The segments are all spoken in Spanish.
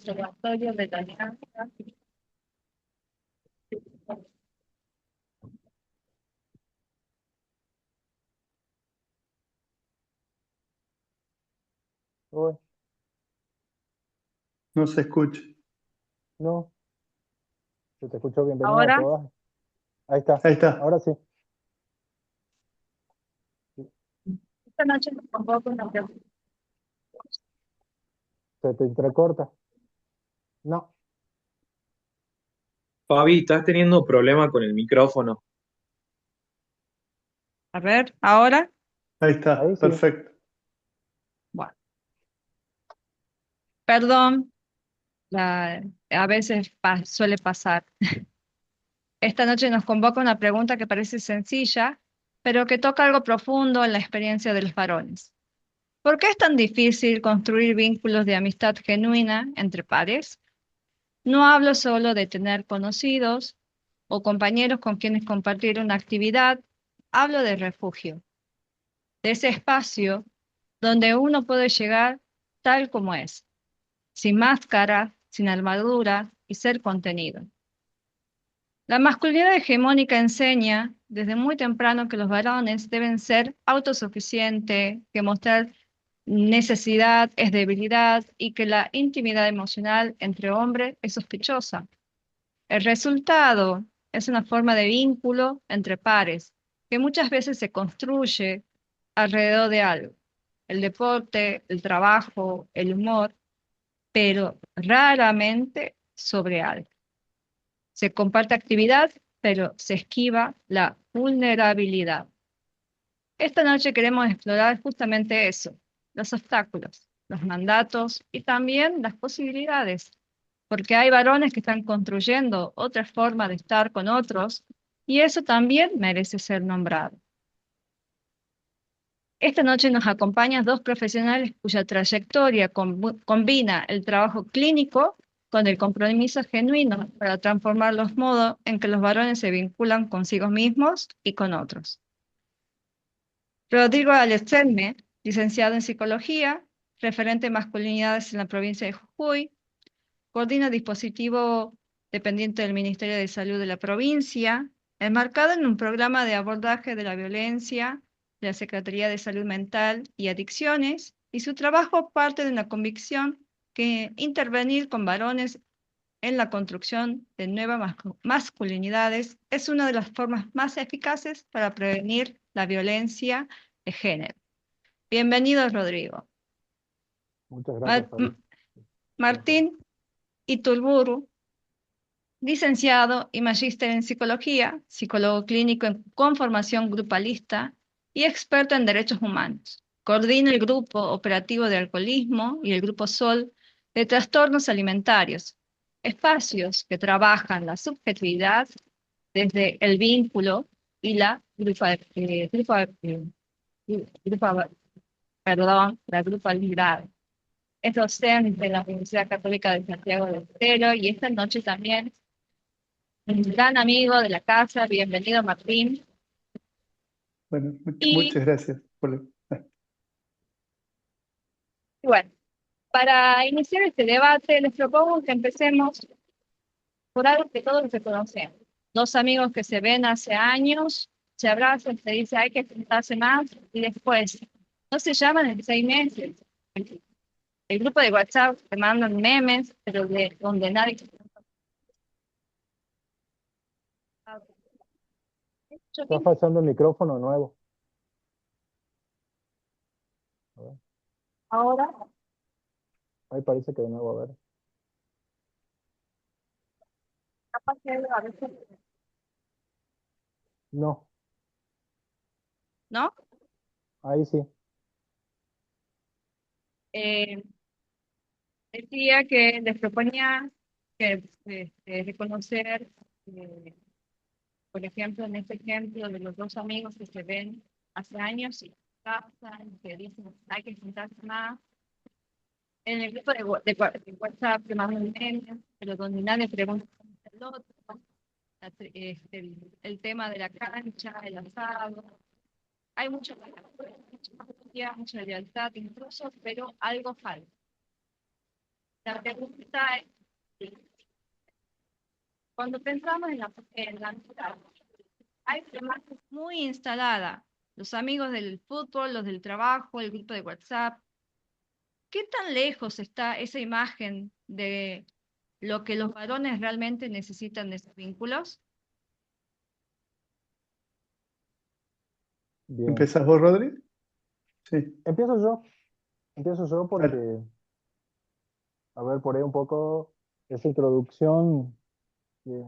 Observatorio de la Alianza. Uy, No se escucha. no, se te escuchó. Bienvenido a Ahora, todas. Ahí está, Ahí está. ahora sí. esta noche nos convoca una pregunta. Se te entrecorta. No, Fabi, estás teniendo problema con el micrófono. A ver, ahora. Ahí está. ahí sí. Perfecto. Bueno, perdón, a veces suele pasar. Esta noche nos convoca una pregunta que parece sencilla, pero que toca algo profundo en la experiencia de los varones. ¿Por qué es tan difícil construir vínculos de amistad genuina entre pares? No hablo solo de tener conocidos o compañeros con quienes compartir una actividad, hablo de refugio, de ese espacio donde uno puede llegar tal como es, sin máscara, sin armadura y ser contenido. La masculinidad hegemónica enseña desde muy temprano que los varones deben ser autosuficientes, que mostrar necesidad es debilidad y que la intimidad emocional entre hombres es sospechosa. El resultado es una forma de vínculo entre pares que muchas veces se construye alrededor de algo, el deporte, el trabajo, el humor, pero raramente sobre algo. Se comparte actividad, pero se esquiva la vulnerabilidad. Esta noche queremos explorar justamente eso, los obstáculos, los mandatos y también las posibilidades, porque hay varones que están construyendo otra forma de estar con otros y eso también merece ser nombrado. Esta noche nos acompañan dos profesionales cuya trayectoria combina el trabajo clínico con el compromiso genuino para transformar los modos en que los varones se vinculan consigo mismos y con otros. Rodrigo Alexelme, licenciado en Psicología, referente de masculinidades en la provincia de Jujuy, coordina dispositivo dependiente del Ministerio de Salud de la provincia, enmarcado en un programa de abordaje de la violencia de la Secretaría de Salud Mental y Adicciones, y su trabajo parte de una convicción que intervenir con varones en la construcción de nuevas masculinidades es una de las formas más eficaces para prevenir la violencia de género. Bienvenido, Rodrigo. Muchas gracias, Mar- Fabi. M- Martín Iturburu, licenciado y magíster en psicología, psicólogo clínico con formación grupalista y experto en derechos humanos. Coordina el grupo operativo de alcoholismo y el grupo SOL de trastornos alimentarios, espacios que trabajan la subjetividad desde el vínculo y la grupa- perdón, la grupalidad. Es docente de la Universidad Católica de Santiago del Estero y esta noche también un gran amigo de la casa. Bienvenido, Martín. Bueno, Y muchas gracias bueno, para iniciar este debate, les propongo que empecemos por algo que todos reconocemos. Dos amigos que se ven hace años, se abrazan, se dicen hay que juntarse más y después no se llaman en 6 meses. El grupo de WhatsApp te mandan memes, pero donde nadie se mucho Está tiempo. fallando el micrófono nuevo. A ver, Ahora, ahí parece que de nuevo, a ver. capaz que a veces, No, ¿no? ahí sí. Eh, Decía que les proponía que reconocer, eh, por ejemplo, en este ejemplo de los dos amigos que se ven hace años y casan, que dicen hay que juntarse más. En el grupo de WhatsApp que mandan memes, pero donde nadie pregunta cómo está el otro, el tema de la cancha, el asado. Hay mucha lealtad incluso, pero algo falta. La pregunta es, cuando pensamos en la amistad, hay una imagen muy instalada. Los amigos del fútbol, los del trabajo, el grupo de WhatsApp. ¿Qué tan lejos está esa imagen de lo que los varones realmente necesitan de esos vínculos? Bien. ¿Empezás vos, Rodri? Sí, Empiezo yo. Empiezo yo dale. porque, a ver, por ahí un poco esa introducción que,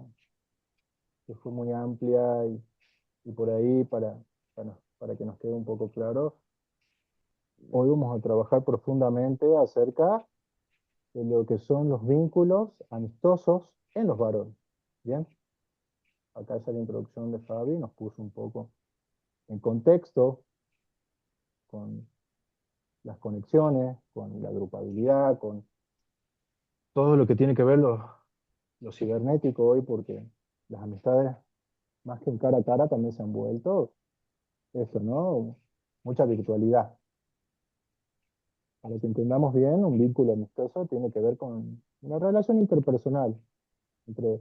que fue muy amplia y por ahí para que nos quede un poco claro, hoy vamos a trabajar profundamente acerca de lo que son los vínculos amistosos en los varones. Bien, acá esa la introducción de Fabi nos puso un poco en contexto con las conexiones, con la grupabilidad, con todo lo que tiene que ver lo cibernético hoy, porque las amistades, más que en cara a cara, también se han vuelto eso, ¿no? Mucha virtualidad. Para que entendamos bien, un vínculo amistoso tiene que ver con una relación interpersonal entre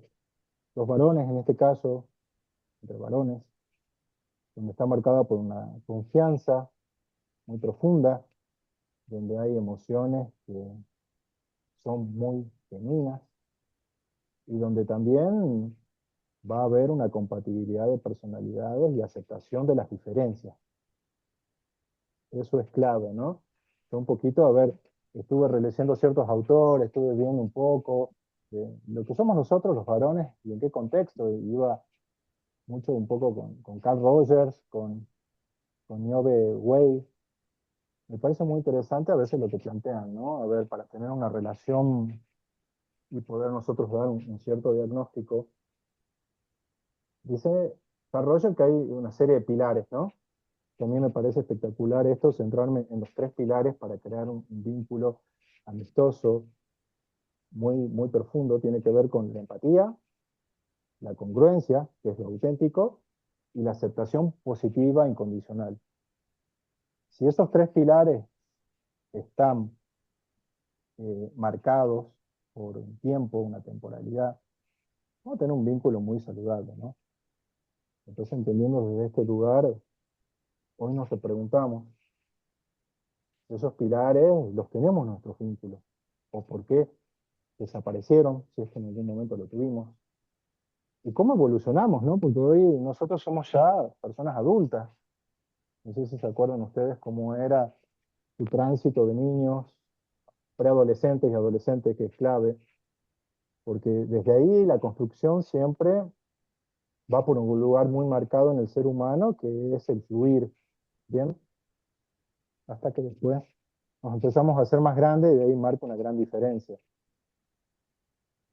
los varones, en este caso, entre varones, donde está marcada por una confianza muy profunda, donde hay emociones que son muy genuinas y donde también va a haber una compatibilidad de personalidades y aceptación de las diferencias. Eso es clave, ¿no? Yo un poquito, a ver, estuve releyendo ciertos autores, estuve viendo un poco de lo que somos nosotros los varones y en qué contexto. Y iba mucho un poco con Carl Rogers, con Niobe Way. Me parece muy interesante a veces lo que plantean, ¿no? A ver, para tener una relación y poder nosotros dar un cierto diagnóstico, dice Carl Rogers que hay una serie de pilares, ¿no? Que a mí me parece espectacular esto, centrarme en los tres pilares para crear un vínculo amistoso, muy, muy profundo. Tiene que ver con la empatía, la congruencia, que es lo auténtico, y la aceptación positiva incondicional. Si esos tres pilares están marcados por un tiempo, una temporalidad, vamos a tener un vínculo muy saludable, ¿no? Entonces, entendiendo desde este lugar, hoy nos preguntamos, esos pilares los tenemos en nuestros vínculos, o por qué desaparecieron, si es que en algún momento lo tuvimos, y cómo evolucionamos, ¿no? Porque hoy nosotros somos ya personas adultas. No sé si se acuerdan ustedes cómo era su tránsito de niños, preadolescentes y adolescentes, que es clave, porque desde ahí la construcción siempre va por un lugar muy marcado en el ser humano, que es el fluir, ¿bien? Hasta que después nos empezamos a hacer más grandes y de ahí marca una gran diferencia.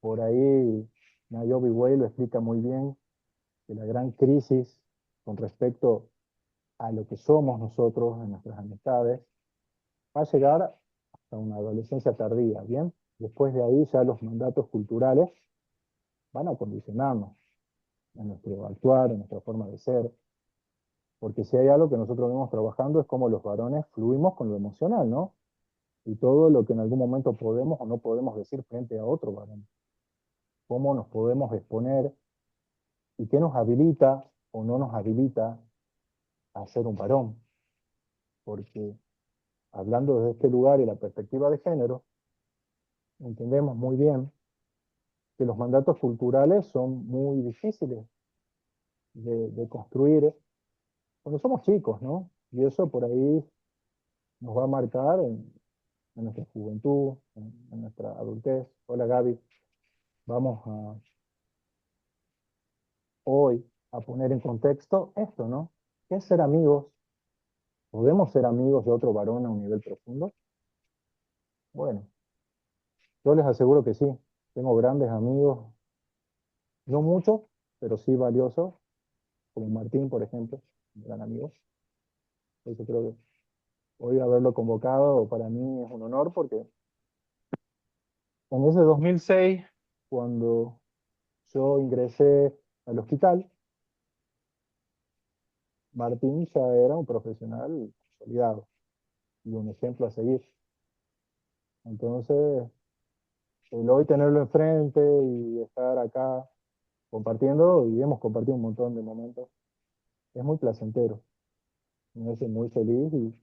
Por ahí Nayobi Way lo explica muy bien, que la gran crisis con respecto a lo que somos nosotros en nuestras amistades va a llegar hasta una adolescencia tardía, ¿bien? Después de ahí ya los mandatos culturales van a condicionarnos en nuestro actuar, en nuestra forma de ser, porque si hay algo que nosotros vemos trabajando es cómo los varones fluimos con lo emocional, ¿no? Y todo lo que en algún momento podemos o no podemos decir frente a otro varón, cómo nos podemos exponer y qué nos habilita o no nos habilita a ser un varón, porque hablando desde este lugar y la perspectiva de género, entendemos muy bien que los mandatos culturales son muy difíciles de construir cuando somos chicos, ¿no? Y eso por ahí nos va a marcar en nuestra juventud, en nuestra adultez. Hola Gaby, vamos a hoy a poner en contexto esto, ¿no? ¿Qué es ser amigos? ¿Podemos ser amigos de otro varón a un nivel profundo? Bueno, yo les aseguro que sí. Tengo grandes amigos, no muchos, pero sí valiosos, como Martín, por ejemplo, un gran amigo. Eso creo que hoy haberlo convocado para mí es un honor porque en ese 2006, cuando yo ingresé al hospital, Martín ya era un profesional consolidado y un ejemplo a seguir. Entonces, el hoy tenerlo enfrente y estar acá compartiendo, y hemos compartido un montón de momentos, es muy placentero, me hace muy feliz y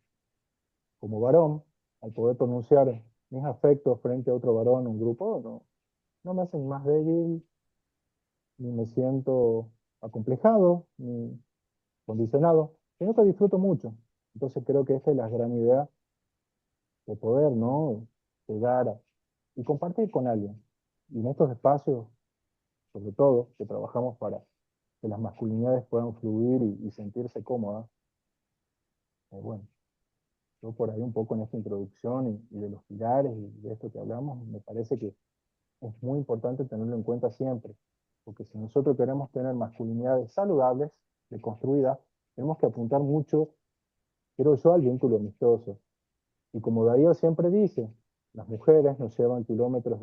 como varón, al poder pronunciar mis afectos frente a otro varón, un grupo, no me hacen más débil, ni me siento acomplejado, ni condicionado, sino que disfruto mucho. Entonces creo que esa es la gran idea de poder, ¿no? Llegar y compartir con alguien. Y en estos espacios, sobre todo, que trabajamos para que las masculinidades puedan fluir y sentirse cómodas, bueno, yo por ahí un poco en esta introducción y de los pilares y de esto que hablamos, me parece que es muy importante tenerlo en cuenta siempre, porque si nosotros queremos tener masculinidades saludables, deconstruidas, tenemos que apuntar mucho, creo yo, al vínculo amistoso. Y como Darío siempre dice, las mujeres nos llevan kilómetros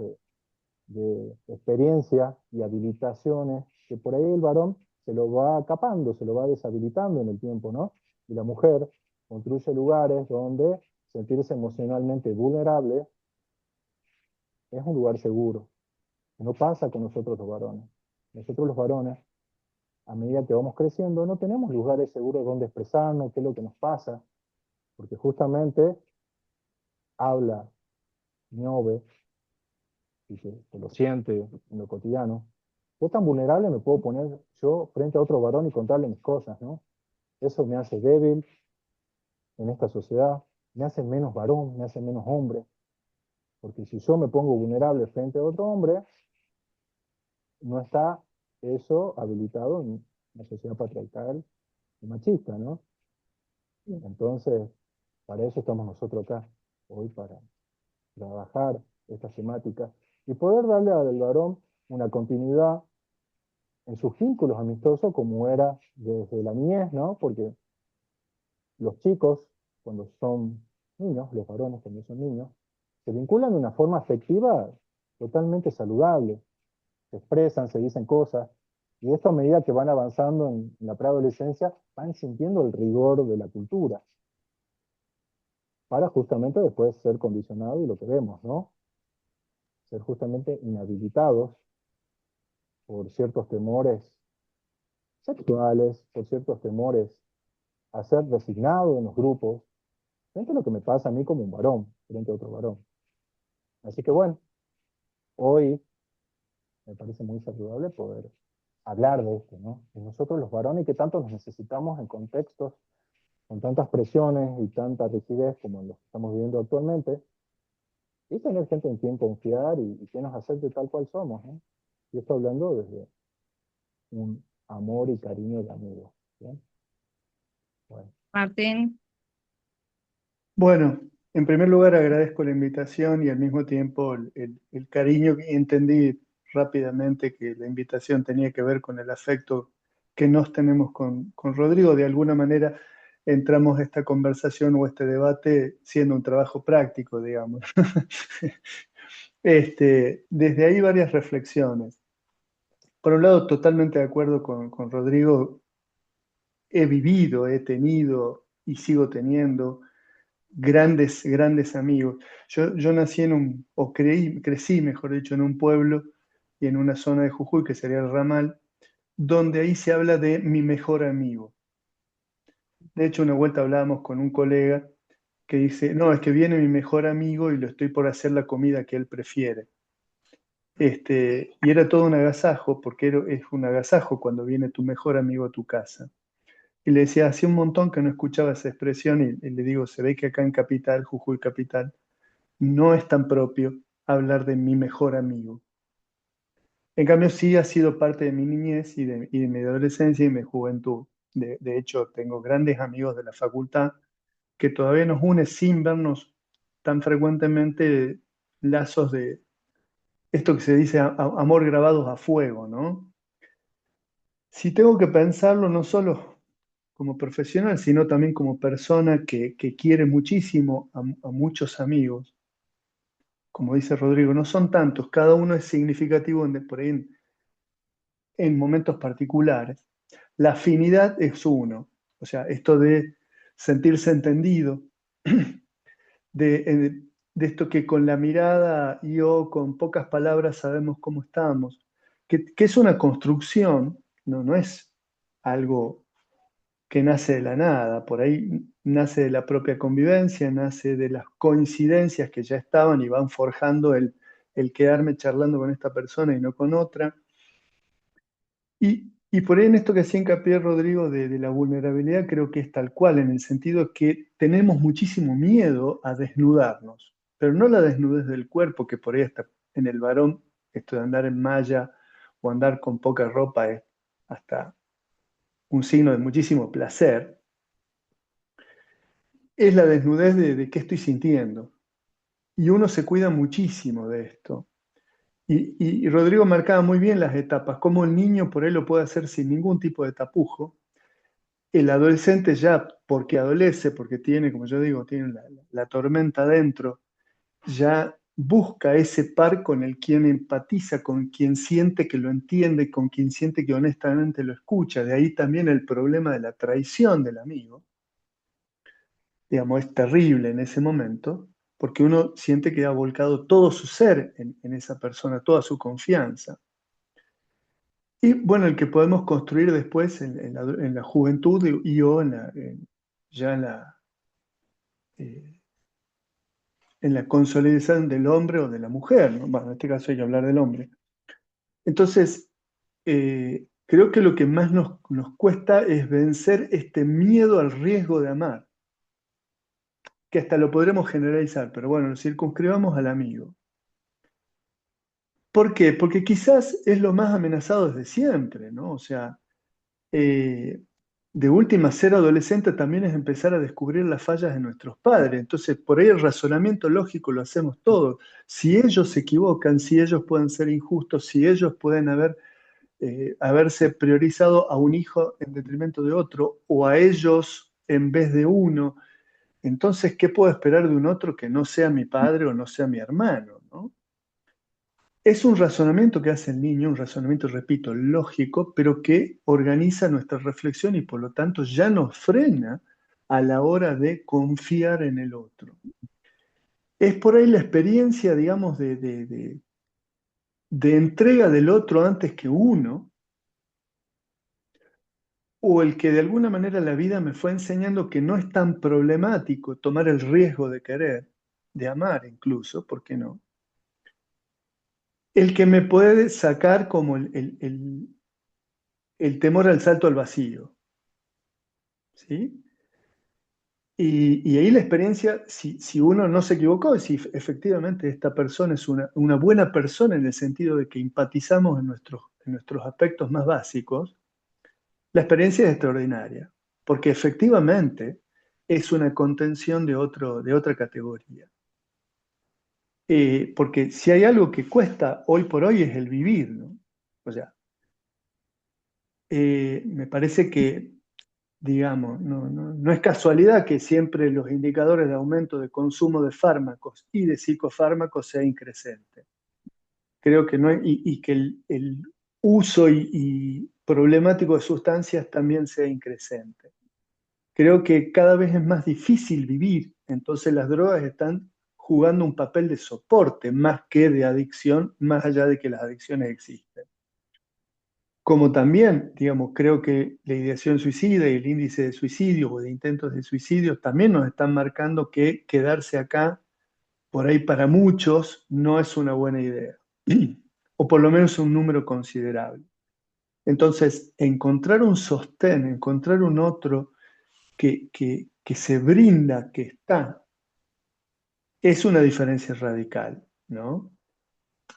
de experiencia y habilitaciones que por ahí el varón se lo va capando, se lo va deshabilitando en el tiempo, ¿no? Y la mujer construye lugares donde sentirse emocionalmente vulnerable es un lugar seguro. No pasa con nosotros los varones. Nosotros los varones, a medida que vamos creciendo, no tenemos lugares seguros donde expresarnos, qué es lo que nos pasa, porque justamente habla, Niobe, y que lo siente en lo cotidiano, ¿qué tan vulnerable me puedo poner yo frente a otro varón y contarle mis cosas, ¿no? Eso me hace débil en esta sociedad, me hace menos varón, me hace menos hombre, porque si yo me pongo vulnerable frente a otro hombre, no está eso habilitado en una sociedad patriarcal y machista, ¿no? Entonces, para eso estamos nosotros acá, hoy, para trabajar estas temáticas y poder darle al varón una continuidad en sus vínculos amistosos como era desde la niñez, ¿no? Porque los chicos, cuando son niños, los varones cuando son niños, se vinculan de una forma afectiva totalmente saludable, se expresan, se dicen cosas, y esto a medida que van avanzando en la preadolescencia, van sintiendo el rigor de la cultura, para justamente después ser condicionados y lo que vemos, ¿no? Ser justamente inhabilitados por ciertos temores sexuales, por ciertos temores a ser resignado en los grupos, frente a lo que me pasa a mí como un varón, frente a otro varón. Así que bueno, hoy me parece muy saludable poder hablar de esto, ¿no? Y nosotros los varones que tanto nos necesitamos en contextos con tantas presiones y tanta rigidez como los que estamos viviendo actualmente, y tener gente en quien confiar y que nos acepte tal cual somos, ¿no? Y esto hablando desde un amor y cariño de amigo. ¿Bien? Bueno, Martín, Bueno, en primer lugar agradezco la invitación y al mismo tiempo el cariño que entendí rápidamente que la invitación tenía que ver con el afecto que nos tenemos con Rodrigo. De alguna manera entramos a esta conversación o este debate siendo un trabajo práctico, digamos. Desde ahí varias reflexiones. Por un lado, totalmente de acuerdo con Rodrigo, he vivido, he tenido y sigo teniendo grandes, grandes amigos. Yo nací o crecí, mejor dicho, en un pueblo y en una zona de Jujuy, que sería el Ramal, donde ahí se habla de mi mejor amigo. De hecho, una vuelta hablábamos con un colega que dice, no, es que viene mi mejor amigo y lo estoy por hacer la comida que él prefiere. Y era todo un agasajo, porque es un agasajo cuando viene tu mejor amigo a tu casa. Y le decía, hacía un montón que no escuchaba esa expresión y le digo, se ve que acá en Capital, Jujuy Capital, no es tan propio hablar de mi mejor amigo. En cambio, sí ha sido parte de mi niñez y de mi adolescencia y mi juventud. De hecho, tengo grandes amigos de la facultad que todavía nos une sin vernos tan frecuentemente lazos de esto que se dice amor grabados a fuego, ¿no? Si tengo que pensarlo no solo como profesional, sino también como persona que quiere muchísimo a muchos amigos, como dice Rodrigo, no son tantos, cada uno es significativo por ahí en momentos particulares. La afinidad es uno, o sea, esto de sentirse entendido, de de esto que con la mirada y o con pocas palabras sabemos cómo estamos, que es una construcción, no es algo que nace de la nada, por ahí nace de la propia convivencia, nace de las coincidencias que ya estaban y van forjando el quedarme charlando con esta persona y no con otra. Y por ahí en esto que hacía hincapié Rodrigo de la vulnerabilidad, creo que es tal cual, en el sentido que tenemos muchísimo miedo a desnudarnos, pero no la desnudez del cuerpo, que por ahí está en el varón, esto de andar en malla o andar con poca ropa es hasta un signo de muchísimo placer, es la desnudez de qué estoy sintiendo. Y uno se cuida muchísimo de esto. Y Rodrigo marcaba muy bien las etapas, cómo el niño por ahí lo puede hacer sin ningún tipo de tapujo. El adolescente ya, porque adolece, porque tiene, como yo digo, tiene la tormenta dentro, ya busca ese par con el quien empatiza, con quien siente que lo entiende, con quien siente que honestamente lo escucha. De ahí también el problema de la traición del amigo. Digamos, es terrible en ese momento, porque uno siente que ha volcado todo su ser en esa persona, toda su confianza. Y bueno, el que podemos construir después en la juventud y o ya eh, en la consolidación del hombre o de la mujer, ¿no? Bueno, en este caso hay que hablar del hombre. Entonces, creo que lo que más nos cuesta es vencer este miedo al riesgo de amar, que hasta lo podremos generalizar, pero bueno, lo circunscribamos al amigo. ¿Por qué? Porque quizás es lo más amenazado desde siempre, ¿no? O sea, eh, de última, ser adolescente también es empezar a descubrir las fallas de nuestros padres. Entonces, por ahí el razonamiento lógico lo hacemos todos. Si ellos se equivocan, si ellos pueden ser injustos, si ellos pueden haberse priorizado a un hijo en detrimento de otro o a ellos en vez de uno, entonces, ¿qué puedo esperar de un otro que no sea mi padre o no sea mi hermano, ¿no? Es un razonamiento que hace el niño, un razonamiento, repito, lógico, pero que organiza nuestra reflexión y por lo tanto ya nos frena a la hora de confiar en el otro. Es por ahí la experiencia, digamos, de entrega del otro antes que uno, o el que de alguna manera la vida me fue enseñando que no es tan problemático tomar el riesgo de querer, de amar incluso, ¿por qué no? El que me puede sacar como el temor al salto al vacío, ¿sí? Y ahí la experiencia, si uno no se equivocó, si efectivamente esta persona es una buena persona en el sentido de que empatizamos en nuestros aspectos más básicos, la experiencia es extraordinaria, porque efectivamente es una contención de otra categoría. Porque si hay algo que cuesta hoy por hoy es el vivir, ¿no? O sea, me parece que digamos, no es casualidad que siempre los indicadores de aumento de consumo de fármacos y de psicofármacos sea increscente. Creo que no, y que el uso y problemático de sustancias también sea increscente. Creo que cada vez es más difícil vivir, entonces las drogas están jugando un papel de soporte más que de adicción, más allá de que las adicciones existen. Como también, digamos, creo que la ideación suicida y el índice de suicidio o de intentos de suicidio también nos están marcando que quedarse acá, por ahí para muchos, no es una buena idea, o por lo menos un número considerable. Entonces, encontrar un sostén, encontrar un otro que se brinda, que está, es una diferencia radical, ¿no?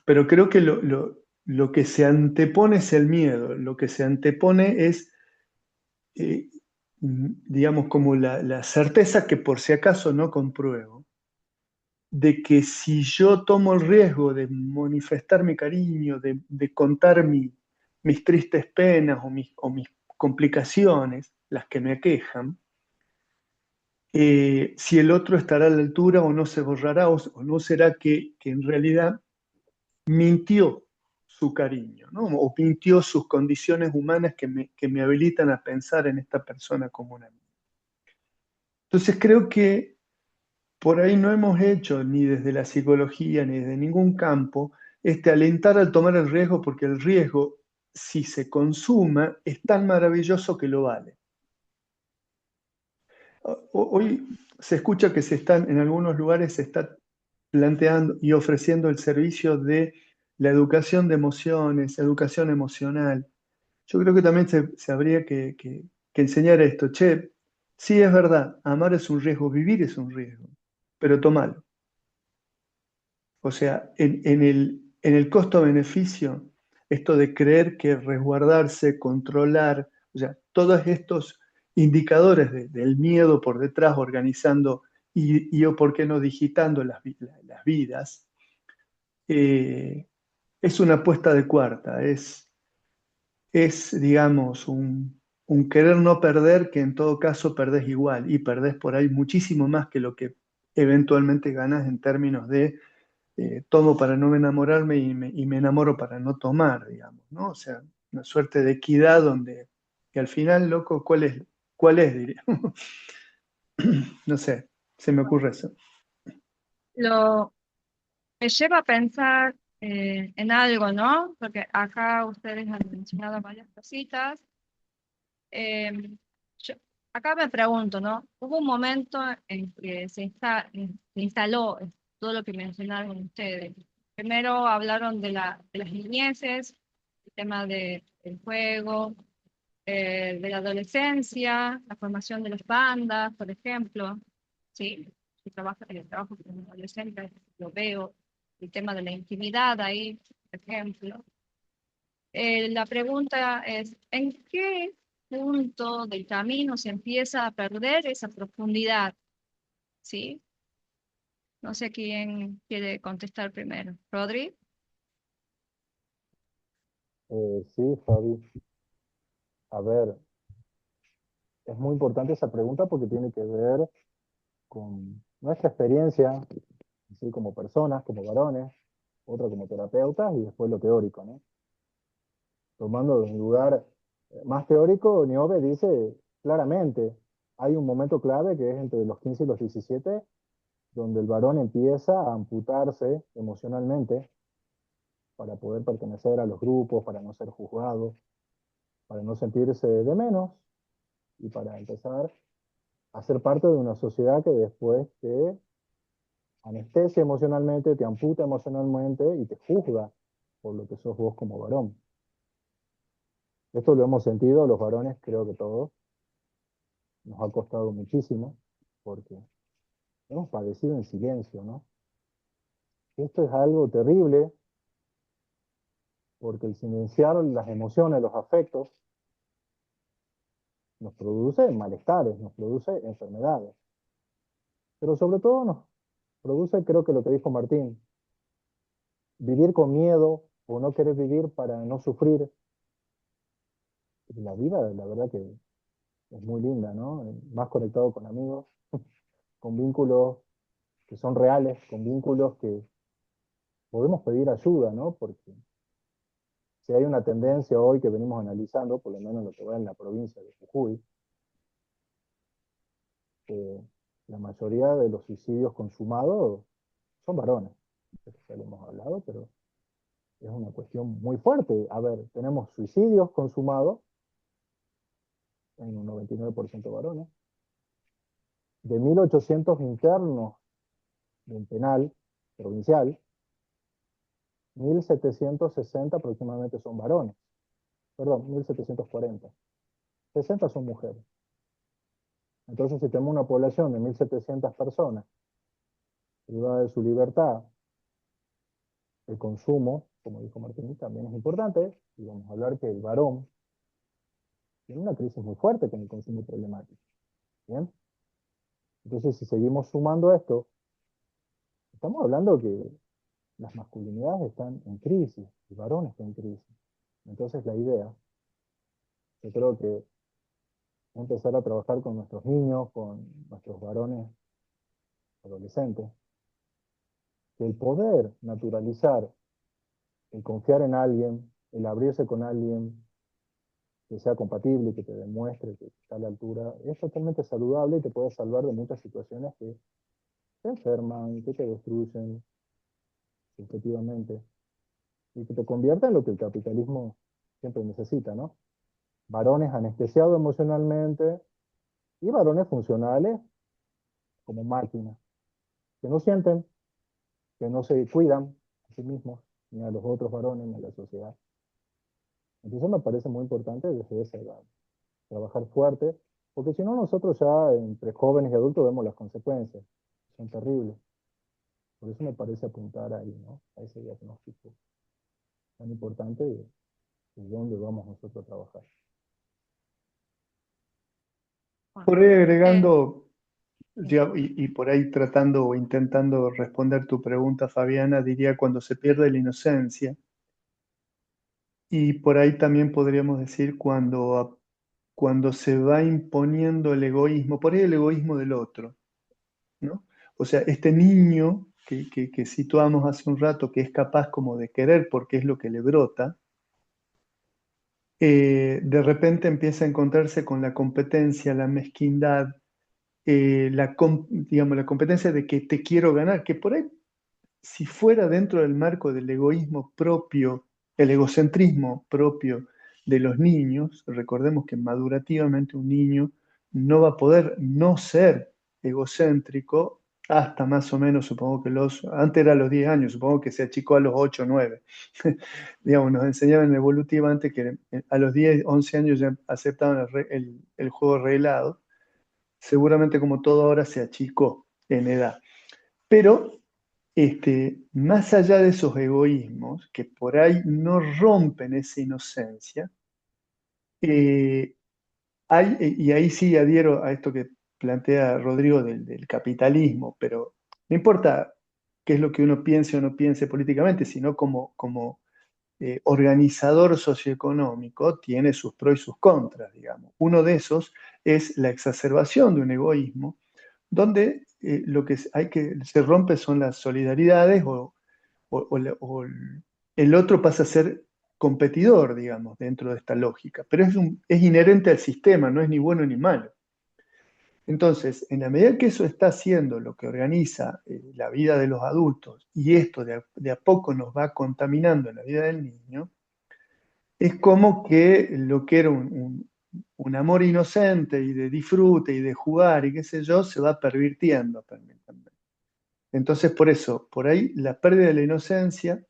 Pero creo que lo que se antepone es el miedo, lo que se antepone es eh, digamos, como la certeza que por si acaso no compruebo, de que si yo tomo el riesgo de manifestar mi cariño, de contar mis tristes penas o mis complicaciones, las que me aquejan, si el otro estará a la altura o no se borrará o no será que en realidad mintió su cariño, ¿no? O mintió sus condiciones humanas que me habilitan a pensar en esta persona como una amiga. Entonces creo que por ahí no hemos hecho ni desde la psicología ni desde ningún campo alentar al tomar el riesgo, porque el riesgo, si se consuma, es tan maravilloso que lo vale. Hoy se escucha que en algunos lugares se está planteando y ofreciendo el servicio de la educación de emociones, educación emocional. Yo creo que también se habría que enseñar esto. Che, sí es verdad, amar es un riesgo, vivir es un riesgo, pero tomalo. O sea, en el costo-beneficio, esto de creer que resguardarse, controlar, o sea, todos estos indicadores del miedo por detrás, organizando y o por qué no digitando las vidas, es una apuesta de cuarta, digamos, un querer no perder que en todo caso perdés igual y perdés por ahí muchísimo más que lo que eventualmente ganas en términos de tomo para no enamorarme y me enamoro para no tomar, digamos, ¿no? O sea, una suerte de equidad donde, que al final, loco, cuál es, diría? No sé, se me ocurre eso. Lo me lleva a pensar en algo, ¿no? Porque acá ustedes han mencionado varias cositas. Eh, yo- Acá me pregunto, ¿no? Hubo un momento en que se instaló todo lo que mencionaron ustedes. Primero hablaron de las niñeces, el tema del juego, de la adolescencia, la formación de las bandas, por ejemplo. Sí, yo trabajo con un adolescente, lo veo, el tema de la intimidad ahí, por ejemplo. La pregunta es, ¿en qué punto del camino se empieza a perder esa profundidad? ¿Sí? No sé quién quiere contestar primero. ¿Rodri? Sí, Fabi. A ver, es muy importante esa pregunta porque tiene que ver con nuestra experiencia, así como personas, como varones, otra como terapeutas y después lo teórico, ¿no? Tomando un lugar más teórico, Niobe dice claramente, hay un momento clave que es entre los 15 y los 17, donde el varón empieza a amputarse emocionalmente para poder pertenecer a los grupos, para no ser juzgado, para no sentirse de menos y para empezar a ser parte de una sociedad que después te anestesia emocionalmente, te amputa emocionalmente y te juzga por lo que sos vos como varón. Esto lo hemos sentido los varones, creo que todos, nos ha costado muchísimo porque hemos padecido en silencio, ¿no? Esto es algo terrible porque el silenciar las emociones, los afectos, nos produce malestares, nos produce enfermedades, pero sobre todo nos produce, creo que lo que dijo Martín, vivir con miedo o no querer vivir para no sufrir. La vida, la verdad que es muy linda, ¿no? Más conectado con amigos, con vínculos que son reales, con vínculos que podemos pedir ayuda, ¿no? Porque si hay una tendencia hoy que venimos analizando, por lo menos lo que va en la provincia de Jujuy, que la mayoría de los suicidios consumados son varones. Eso ya lo hemos hablado, pero es una cuestión muy fuerte. A ver, tenemos suicidios consumados en un 99% varones, de 1.800 internos de un penal provincial, 1.760 aproximadamente son varones, perdón, 1.740, 60 son mujeres. Entonces, si tenemos una población de 1.700 personas privada de su libertad, el consumo, como dijo Martín, también es importante, y vamos a hablar que el varón tiene una crisis muy fuerte con el consumo problemático. ¿Bien? Entonces, si seguimos sumando esto, estamos hablando que las masculinidades están en crisis, el varón está en crisis. Entonces, la idea, yo creo que es empezar a trabajar con nuestros niños, con nuestros varones adolescentes, que el poder naturalizar, el confiar en alguien, el abrirse con alguien que sea compatible, que te demuestre que está a la altura, es totalmente saludable y te puede salvar de muchas situaciones que te enferman, que te destruyen subjetivamente y que te convierten en lo que el capitalismo siempre necesita, ¿no? Varones anestesiados emocionalmente y varones funcionales como máquinas, que no sienten, que no se cuidan a sí mismos, ni a los otros varones, ni a la sociedad. Entonces me parece muy importante desde esa edad trabajar fuerte, porque si no nosotros ya entre jóvenes y adultos vemos las consecuencias, son terribles. Por eso me parece apuntar ahí, ¿no? A ese diagnóstico tan importante de dónde vamos nosotros a trabajar. Bueno, Por ahí eh, agregando, y por ahí tratando o intentando responder tu pregunta, Fabiana, diría cuando se pierde la inocencia, y por ahí también podríamos decir cuando se va imponiendo el egoísmo, por ahí el egoísmo del otro, ¿no? O sea, este niño que situamos hace un rato, que es capaz como de querer porque es lo que le brota, de repente empieza a encontrarse con la competencia, la mezquindad, digamos, la competencia de que te quiero ganar, que por ahí, si fuera dentro del marco del egoísmo propio, el egocentrismo propio de los niños, recordemos que madurativamente un niño no va a poder no ser egocéntrico hasta más o menos, supongo que antes era a los 10 años, supongo que se achicó a los 8 o 9. Digamos, nos enseñaban evolutivamente que a los 10, 11 años ya aceptaban el juego reglado. Seguramente como todo ahora se achicó en edad. Pero más allá de esos egoísmos que por ahí no rompen esa inocencia, eh, y ahí sí adhiero a esto que plantea Rodrigo del capitalismo, pero no importa qué es lo que uno piense o no piense políticamente, sino como organizador socioeconómico tiene sus pros y sus contras, digamos. Uno de esos es la exacerbación de un egoísmo, donde lo que se rompe son las solidaridades o el otro pasa a ser competidor, digamos, dentro de esta lógica. Pero es inherente al sistema, no es ni bueno ni malo. Entonces, en la medida que eso está haciendo lo que organiza la vida de los adultos y esto de a poco nos va contaminando en la vida del niño, es como que lo que era un amor inocente y de disfrute y de jugar y qué sé yo, se va pervirtiendo también. Entonces, por eso, por ahí la pérdida de la inocencia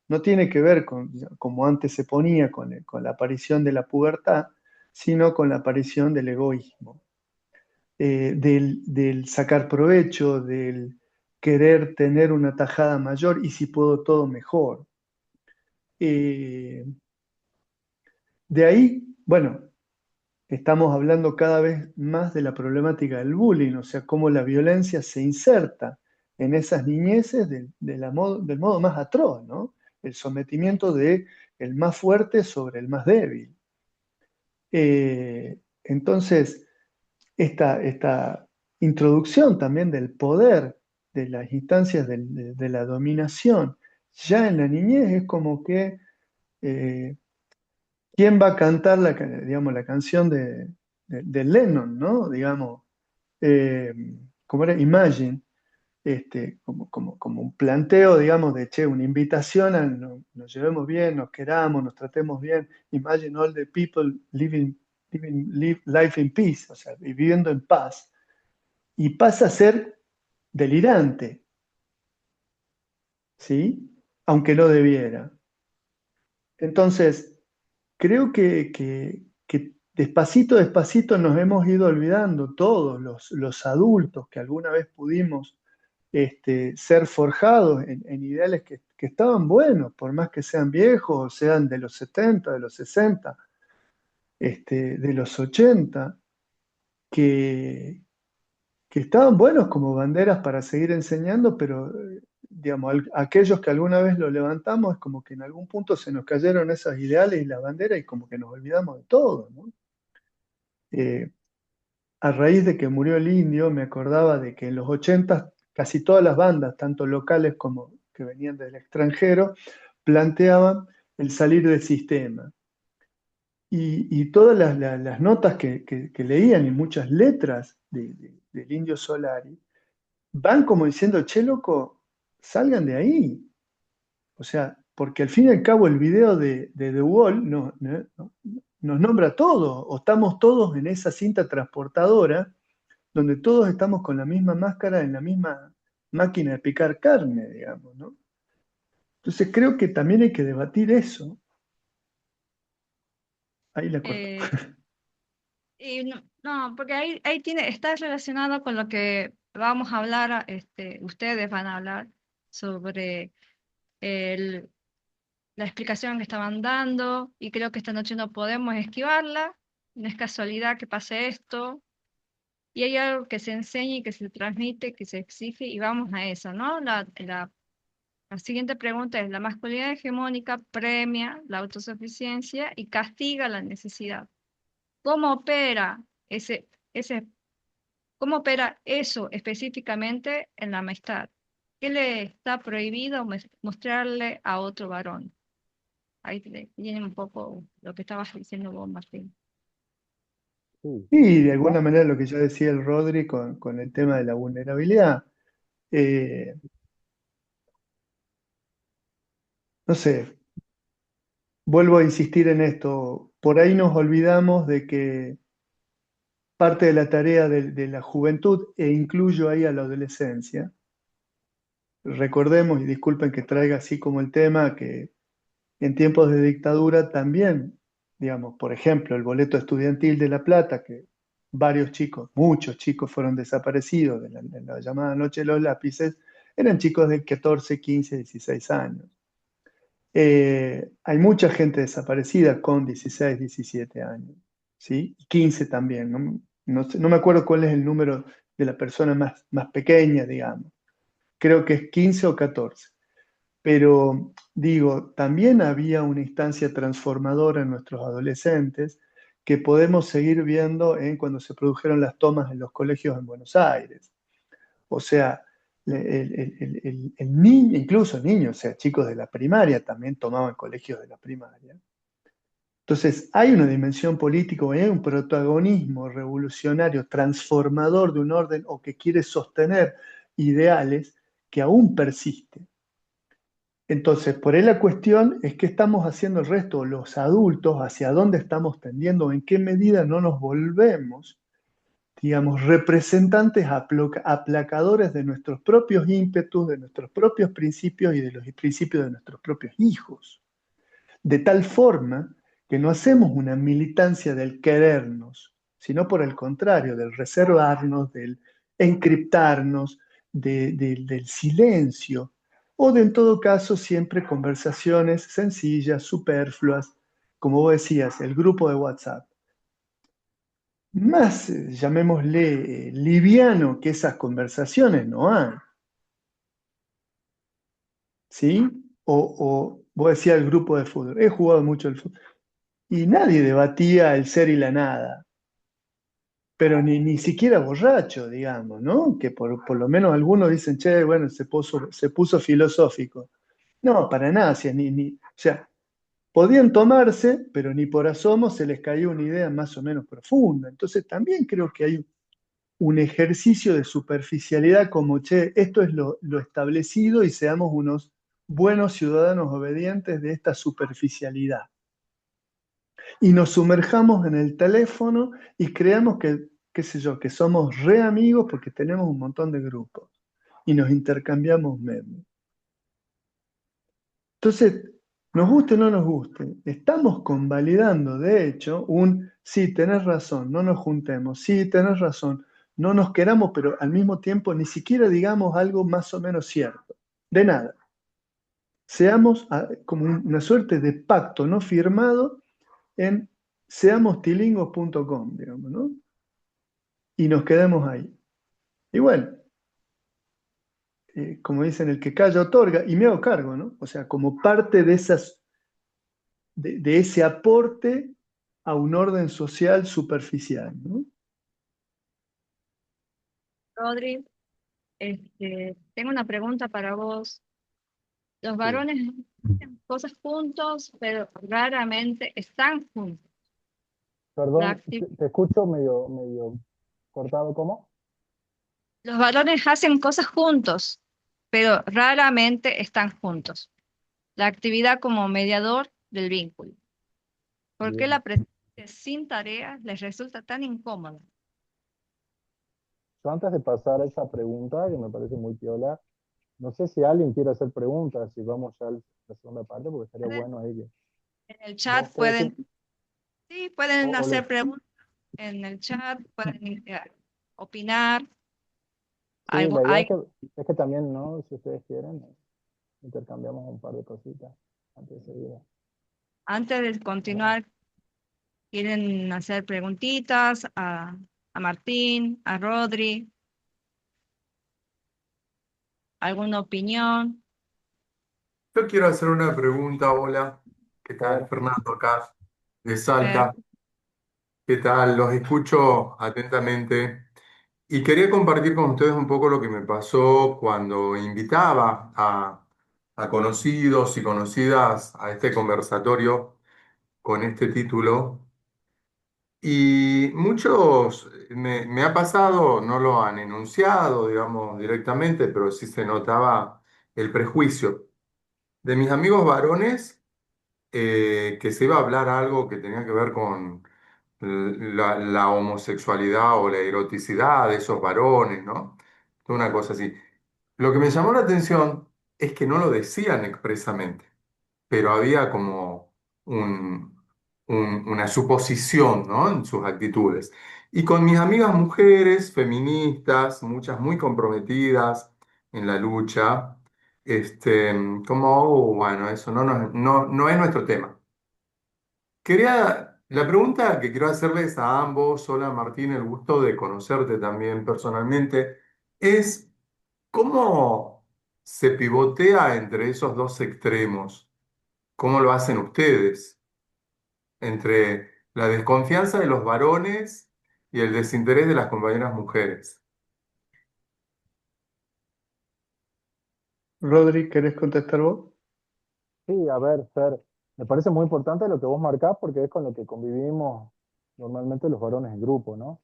no tiene que ver con, como antes se ponía, con la aparición de la pubertad, sino con la aparición del egoísmo, del sacar provecho, del querer tener una tajada mayor y si puedo todo mejor. Eh, de ahí, bueno, estamos hablando cada vez más de la problemática del bullying, o sea, cómo la violencia se inserta en esas niñeces del modo más atroz, ¿no? El sometimiento de el más fuerte sobre el más débil. Entonces, esta introducción también del poder, de las instancias de la dominación, ya en la niñez es como que eh, ¿quién va a cantar digamos, la canción de Lennon, ¿no? Digamos, eh, como era Imagine, como un planteo, digamos, de, che, una invitación a nos llevemos bien, nos queramos, nos tratemos bien. Imagine all the people live life in peace, o sea, viviendo en paz. Y pasa a ser delirante, ¿sí? Aunque no debiera. Entonces, creo que despacito, despacito nos hemos ido olvidando todos los adultos que alguna vez pudimos ser forjados en ideales que estaban buenos, por más que sean viejos o sean de los 70, de los 60, de los 80, que, que estaban buenos como banderas para seguir enseñando, pero digamos, aquellos que alguna vez lo levantamos es como que en algún punto se nos cayeron esos ideales y la bandera y como que nos olvidamos de todo, ¿no? Eh, a raíz de que murió el indio, me acordaba de que en los 80 casi todas las bandas, tanto locales como que venían del extranjero, planteaban el salir del sistema. Y todas las notas que leían y muchas letras del Indio Solari van como diciendo, che, loco, salgan de ahí. O sea, porque al fin y al cabo el video de The Wall nos nombra a todos, o estamos todos en esa cinta transportadora, donde todos estamos con la misma máscara en la misma máquina de picar carne, digamos, ¿no? Entonces creo que también hay que debatir eso. Ahí la corto. Eh, y no, porque ahí está relacionado con lo que vamos a hablar, ustedes van a hablar sobre el- la explicación que estaban dando, y creo que esta noche no podemos esquivarla, no es casualidad que pase esto, y hay algo que se enseña y que se transmite, que se exige, y vamos a eso, ¿no? La siguiente pregunta es: ¿la masculinidad hegemónica premia la autosuficiencia y castiga la necesidad? ¿Cómo opera ese, cómo opera eso específicamente en la amistad? ¿Qué le está prohibido mostrarle a otro varón? Ahí viene un poco lo que estabas diciendo vos, Martín. Sí, Y de alguna no, manera lo que ya decía el Rodri con el tema de la vulnerabilidad. Eh, no sé, vuelvo a insistir en esto. Por ahí nos olvidamos de que parte de la tarea de la juventud, e incluyo ahí a la adolescencia, recordemos, y disculpen que traiga así como el tema, que en tiempos de dictadura también, digamos, por ejemplo, el boleto estudiantil de La Plata, que varios chicos, muchos chicos fueron desaparecidos de la llamada Noche de los Lápices, eran chicos de 14, 15, 16 años. Hay mucha gente desaparecida con 16, 17 años, ¿sí? 15 también, no me acuerdo cuál es el número de la persona más pequeña, digamos. Creo que es 15 o 14. Pero digo, también había una instancia transformadora en nuestros adolescentes que podemos seguir viendo en cuando se produjeron las tomas en los colegios en Buenos Aires. O sea, el niño, incluso niños, o sea, chicos de la primaria también tomaban colegios de la primaria. Entonces, hay una dimensión política, hay un protagonismo revolucionario, transformador de un orden o que quiere sostener ideales que aún persiste. Entonces, por ahí la cuestión es qué estamos haciendo el resto, los adultos, hacia dónde estamos tendiendo, en qué medida no nos volvemos, digamos, representantes aplacadores de nuestros propios ímpetus, de nuestros propios principios y de los principios de nuestros propios hijos. De tal forma que no hacemos una militancia del querernos, sino por el contrario, del reservarnos, del encriptarnos, del silencio, o de en todo caso siempre conversaciones sencillas, superfluas, como vos decías, el grupo de WhatsApp. Más, llamémosle, liviano que esas conversaciones no hay, ¿sí? O vos decías el grupo de fútbol, he jugado mucho el fútbol, y nadie debatía el ser y la nada, pero ni siquiera borracho, digamos, ¿no? Que por lo menos algunos dicen, che, bueno, se puso filosófico. No, para nada, o sea, o sea, podían tomarse, pero ni por asomo se les caía una idea más o menos profunda. Entonces también creo que hay un ejercicio de superficialidad como, che, esto es lo establecido y seamos unos buenos ciudadanos obedientes de esta superficialidad. Y nos sumerjamos en el teléfono y creamos que, qué sé yo, que somos re amigos porque tenemos un montón de grupos y nos intercambiamos memes. Entonces, nos guste o no nos guste, estamos convalidando, de hecho, sí, tenés razón, no nos juntemos, sí, tenés razón, no nos queramos, pero al mismo tiempo ni siquiera digamos algo más o menos cierto. De nada. Seamos como una suerte de pacto no firmado en seamostilingos.com, digamos, ¿no? Y nos quedemos ahí. Y bueno, como dicen, el que calla otorga, y me hago cargo, ¿no? O sea, como parte de ese aporte a un orden social superficial, ¿no? Rodri, tengo una pregunta para vos. Los sí. varones hacen cosas juntos, pero raramente están juntos. La Perdón, acti- te escucho medio cortado, ¿cómo? Los varones hacen cosas juntos, pero raramente están juntos. La actividad como mediador del vínculo. ¿Por qué Bien. la presencia sin tareas les resulta tan incómoda? Yo antes de pasar a esa pregunta, que me parece muy piola, no sé si alguien quiere hacer preguntas, si vamos ya a la segunda parte, porque estaría Pueden- bueno ahí que En el vos chat qué decís, sí, pueden o hacer preguntas en el chat, pueden opinar. sí, Algo, la idea hay, es que también, ¿no? Si ustedes quieren, intercambiamos un par de cositas antes de seguir. antes de continuar, quieren hacer preguntitas a Martín, a Rodri, alguna opinión. Yo quiero hacer una pregunta, hola. ¿Qué tal? Fer, Fernando acá, de Fer. Salta. ¿Qué tal? Los escucho atentamente y quería compartir con ustedes un poco lo que me pasó cuando invitaba a conocidos y conocidas a este conversatorio con este título. Y muchos me ha pasado, no lo han enunciado, digamos, directamente, pero sí se notaba el prejuicio de mis amigos varones, que se iba a hablar algo que tenía que ver con la homosexualidad o la eroticidad de esos varones, ¿no? Una cosa así. Lo que me llamó la atención es que no lo decían expresamente, pero había como un- una suposición, ¿no? En sus actitudes. Y con mis amigas mujeres, feministas, muchas muy comprometidas en la lucha, como, bueno, eso no es nuestro tema. La pregunta que quiero hacerles a ambos, hola Martín, el gusto de conocerte también personalmente, es ¿cómo se pivotea entre esos dos extremos? ¿Cómo lo hacen ustedes? Entre la desconfianza de los varones y el desinterés de las compañeras mujeres. Rodri, ¿querés contestar vos? sí, a ver, Fer, me parece muy importante lo que vos marcás porque es con lo que convivimos normalmente los varones en grupo, ¿no?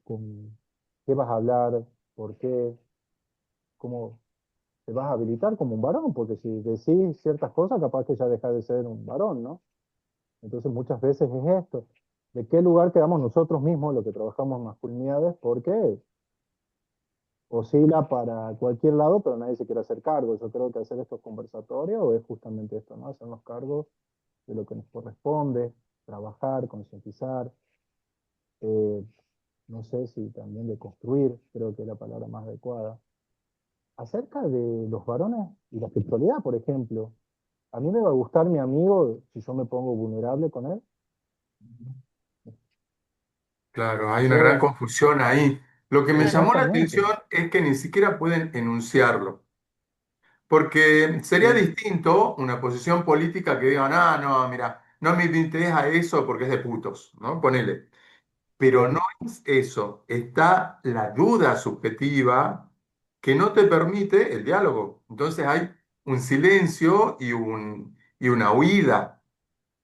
Con qué vas a hablar, por qué, cómo te vas a habilitar como un varón, porque si decís ciertas cosas, capaz que ya dejas de ser un varón, ¿no? Entonces muchas veces es esto. ¿De qué lugar quedamos nosotros mismos, lo que trabajamos en masculinidades? Porque oscila para cualquier lado, pero nadie se quiere hacer cargo. Yo creo que hacer estos conversatorios es justamente esto, ¿no? Hacernos cargo de lo que nos corresponde, trabajar, concientizar, eh, no sé si también de construir, creo que es la palabra más adecuada. Acerca de los varones y la sexualidad, por ejemplo, a mí me va a gustar mi amigo si yo me pongo vulnerable con él. Claro, hay una gran Yo, confusión ahí. Lo que me llamó la exactamente, atención es que ni siquiera pueden enunciarlo. Porque sería sí, distinto una posición política que digan, ah, no, mira, no me interesa eso porque es de putos, ¿no? Ponele. Pero no bien. es eso, está la duda subjetiva que no te permite el diálogo. Entonces hay un silencio y una huida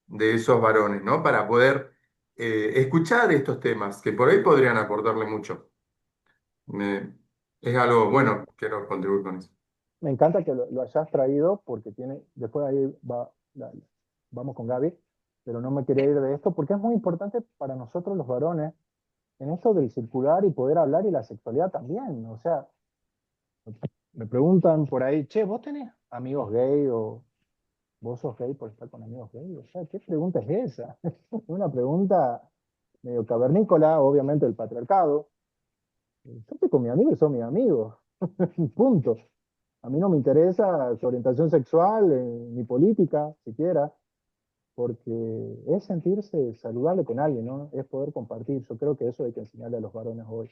de esos varones, ¿no? Para poder escuchar estos temas que por ahí podrían aportarle mucho. Me- es algo, Y bueno, quiero contribuir con eso. me encanta que lo hayas traído porque tiene, después ahí vamos con Gaby, pero no me quería ir de esto porque es muy importante para nosotros los varones en esto del circular y poder hablar y la sexualidad también. O sea, me preguntan por ahí, che, ¿vos tenés amigos gay o vos sos gay por estar con amigos gay? O sea, ¿qué pregunta es esa? Una pregunta medio cavernícola, obviamente el patriarcado. Yo estoy con mi amigo y son mis amigos. Punto. A mí no me interesa su orientación sexual, ni política, siquiera, porque es sentirse saludable con alguien, ¿no? Es poder compartir. Yo creo que eso hay que enseñarle a los varones hoy.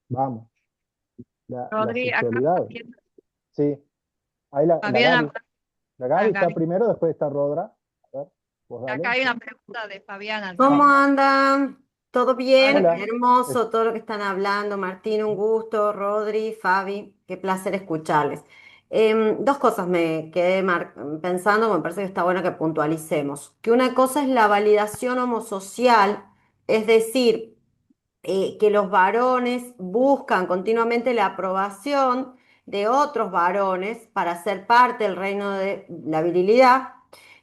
Vamos, la Rodri, acá sexualidad. Sí, ahí la Fabiana, Gaby. La Gaby está Gaby, primero, después está Rodra. A ver, vos acá dale. hay una pregunta de Fabiana ¿Cómo también. andan? ¿Todo bien? Hola. Es- Hermoso todo lo que están hablando. Martín, un gusto. Rodri, Fabi, qué placer escucharles. Dos cosas me quedé pensando, me parece que está bueno que puntualicemos. Que una cosa es la validación homosocial, es decir, que los varones buscan continuamente la aprobación de otros varones para ser parte del reino de la virilidad.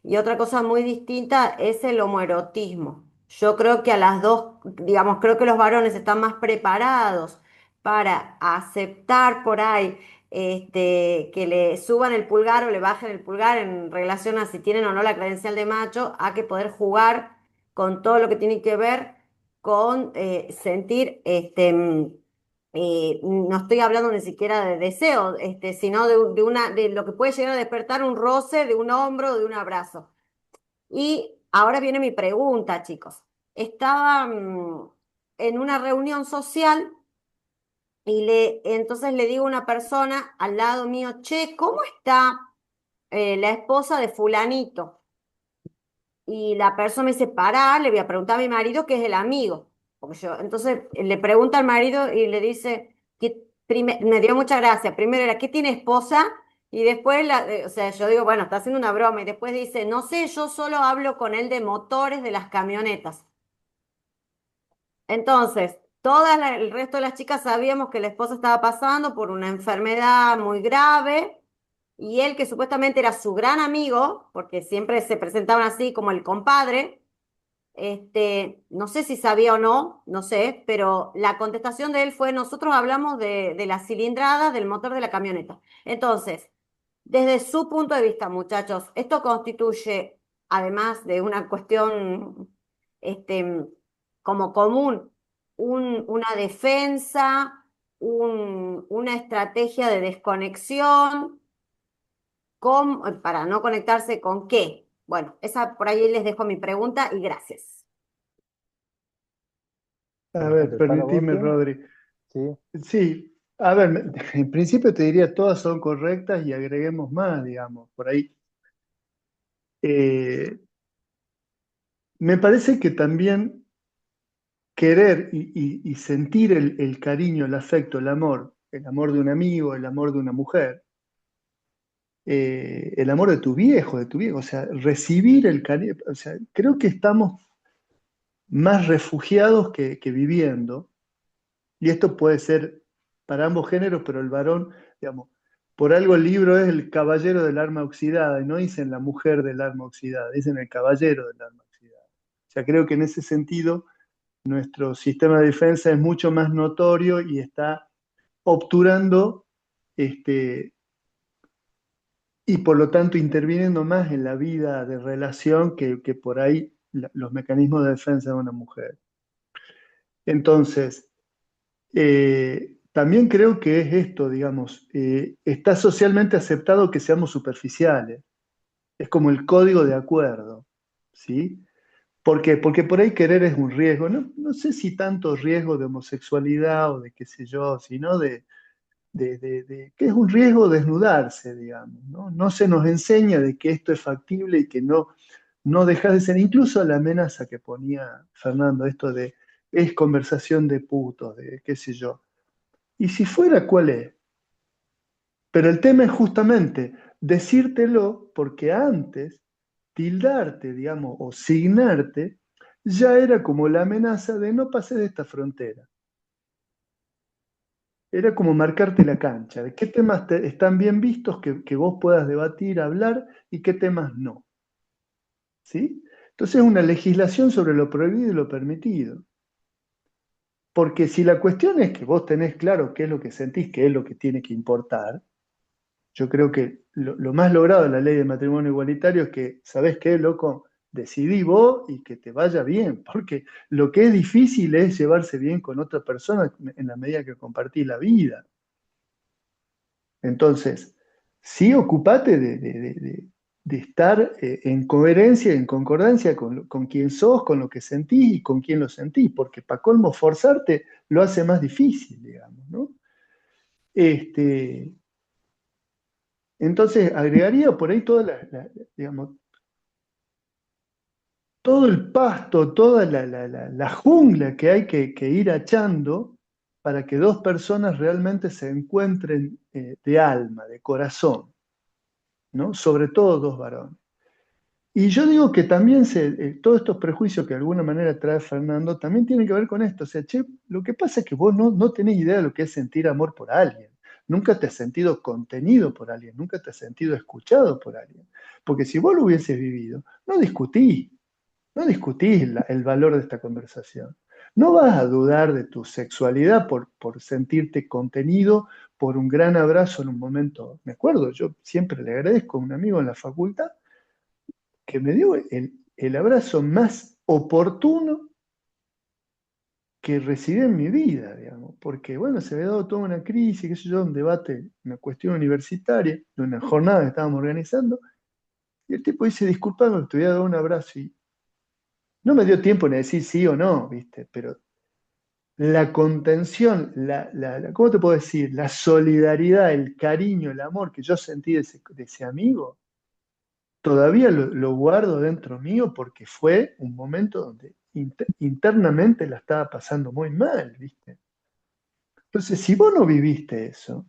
Y otra cosa muy distinta es el homoerotismo. Yo creo que a las dos, digamos, creo que los varones están más preparados para aceptar por ahí que le suban el pulgar o le bajen el pulgar en relación a si tienen o no la credencial de macho, a que poder jugar con todo lo que tiene que ver con sentir, no estoy hablando ni siquiera de deseo, sino de lo que puede llegar a despertar un roce de un hombro, de un abrazo. Y ahora viene mi pregunta, chicos. Estaba en una reunión social y entonces le digo a una persona al lado mío, che, ¿cómo está la esposa de fulanito? Y la persona me dice, pará, le voy a preguntar a mi marido que es el amigo. Porque yo, entonces le pregunta al marido y le dice, me dio mucha gracia. Primero era, ¿qué tiene esposa? Y después, o sea, yo digo, bueno, está haciendo una broma. Y después dice, no sé, yo solo hablo con él de motores de las camionetas. Entonces, el resto de las chicas sabíamos que la esposa estaba pasando por una enfermedad muy grave y él, que supuestamente era su gran amigo, porque siempre se presentaban así como el compadre, no sé si sabía o no, no sé, pero la contestación de él fue, nosotros hablamos de las cilindradas del motor de la camioneta. Entonces, desde su punto de vista, muchachos, esto constituye, además de una cuestión, este, como común, una defensa, una estrategia de desconexión, para no conectarse con qué. Bueno, esa por ahí les dejo mi pregunta y gracias. A ¿Querés ver, contestar a vos, permitime, Tim? Rodri. Sí, Sí, a ver, en principio te diría todas son correctas y agreguemos más, digamos, por ahí. Eh, Me parece que también querer y sentir el cariño, el afecto, el amor de un amigo, el amor de una mujer, el amor de tu viejo, o sea, recibir el cariño, o sea, creo que estamos más refugiados que viviendo, y esto puede ser para ambos géneros, pero el varón, digamos, por algo el libro es el caballero del arma oxidada, y no dicen la mujer del arma oxidada, dicen el caballero del arma oxidada. O sea, creo que en ese sentido nuestro sistema de defensa es mucho más notorio y está obturando este, y por lo tanto interviniendo más en la vida de relación que por ahí los mecanismos de defensa de una mujer. Entonces, también creo que es esto, digamos, está socialmente aceptado que seamos superficiales, es como el código de acuerdo, ¿sí? ¿Por qué? Porque por ahí querer es un riesgo, no sé si tanto riesgo de homosexualidad o de qué sé yo, sino de que es un riesgo desnudarse, digamos, ¿no? No se nos enseña de que esto es factible y que no deja de ser, incluso la amenaza que ponía Fernando, esto de es conversación de putos, de qué sé yo. Y si fuera, ¿cuál es? Pero el tema es justamente decírtelo porque antes tildarte, digamos, o signarte, ya era como la amenaza de no pases de esta frontera. Era como marcarte la cancha, de qué temas están bien vistos que vos puedas debatir, hablar y qué temas no. ¿Sí? Entonces es una legislación sobre lo prohibido y lo permitido. Porque si la cuestión es que vos tenés claro qué es lo que sentís, qué es lo que tiene que importar, yo creo que lo más logrado de la ley de matrimonio igualitario es que, ¿sabés qué, loco? Decidí vos y que te vaya bien, porque lo que es difícil es llevarse bien con otra persona en la medida que compartís la vida. Entonces, sí ocupate de estar en coherencia, en concordancia con quién sos, con lo que sentís y con quién lo sentís, porque para colmo forzarte lo hace más difícil, digamos, ¿no? Este, entonces, agregaría por ahí digamos, todo el pasto, toda la jungla que hay que ir achando para que dos personas realmente se encuentren de alma, de corazón, ¿no? Sobre todo dos varones. Y yo digo que también todos estos prejuicios que de alguna manera trae Fernando también tienen que ver con esto. O sea, che, lo que pasa es que vos no tenés idea de lo que es sentir amor por alguien. Nunca te has sentido contenido por alguien, nunca te has sentido escuchado por alguien. Porque si vos lo hubieses vivido, no discutís el valor de esta conversación. No vas a dudar de tu sexualidad por sentirte contenido, por un gran abrazo en un momento. Me acuerdo, yo siempre le agradezco a un amigo en la facultad que me dio el abrazo más oportuno que recibí en mi vida, digamos, porque bueno, se había dado toda una crisis, qué sé yo, un debate, una cuestión universitaria, de una jornada que estábamos organizando, y el tipo dice, disculpame, te voy a dar un abrazo, y no me dio tiempo ni a decir sí o no, ¿viste? Pero la contención, ¿cómo te puedo decir? La solidaridad, el cariño, el amor que yo sentí de ese amigo, todavía lo guardo dentro mío porque fue un momento donde internamente la estaba pasando muy mal, ¿viste? Entonces, si vos no viviste eso,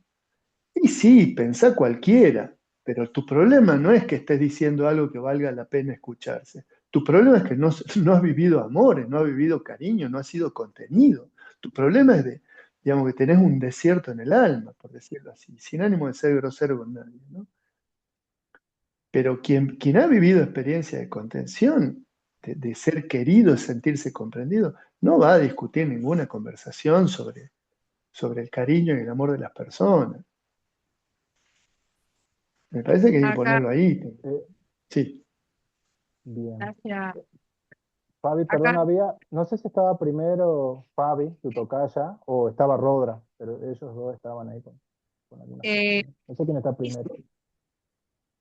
y sí, pensá cualquiera, pero tu problema no es que estés diciendo algo que valga la pena escucharse. Tu problema es que no has vivido amores, no has vivido cariño, no has sido contenido. Tu problema es digamos, que tenés un desierto en el alma, por decirlo así, sin ánimo de ser grosero con nadie, ¿no? Pero quien ha vivido experiencia de contención, de ser querido, de sentirse comprendido, no va a discutir ninguna conversación sobre el cariño y el amor de las personas. Me parece que hay que Acá, ponerlo ahí. Eh, Sí. bien. hacia, Fabi, perdón, acá, no sé si estaba primero Fabi, tu tocaya, o estaba Rodra, pero ellos dos estaban ahí con algunas eh, cuestiones. No sé quién está primero.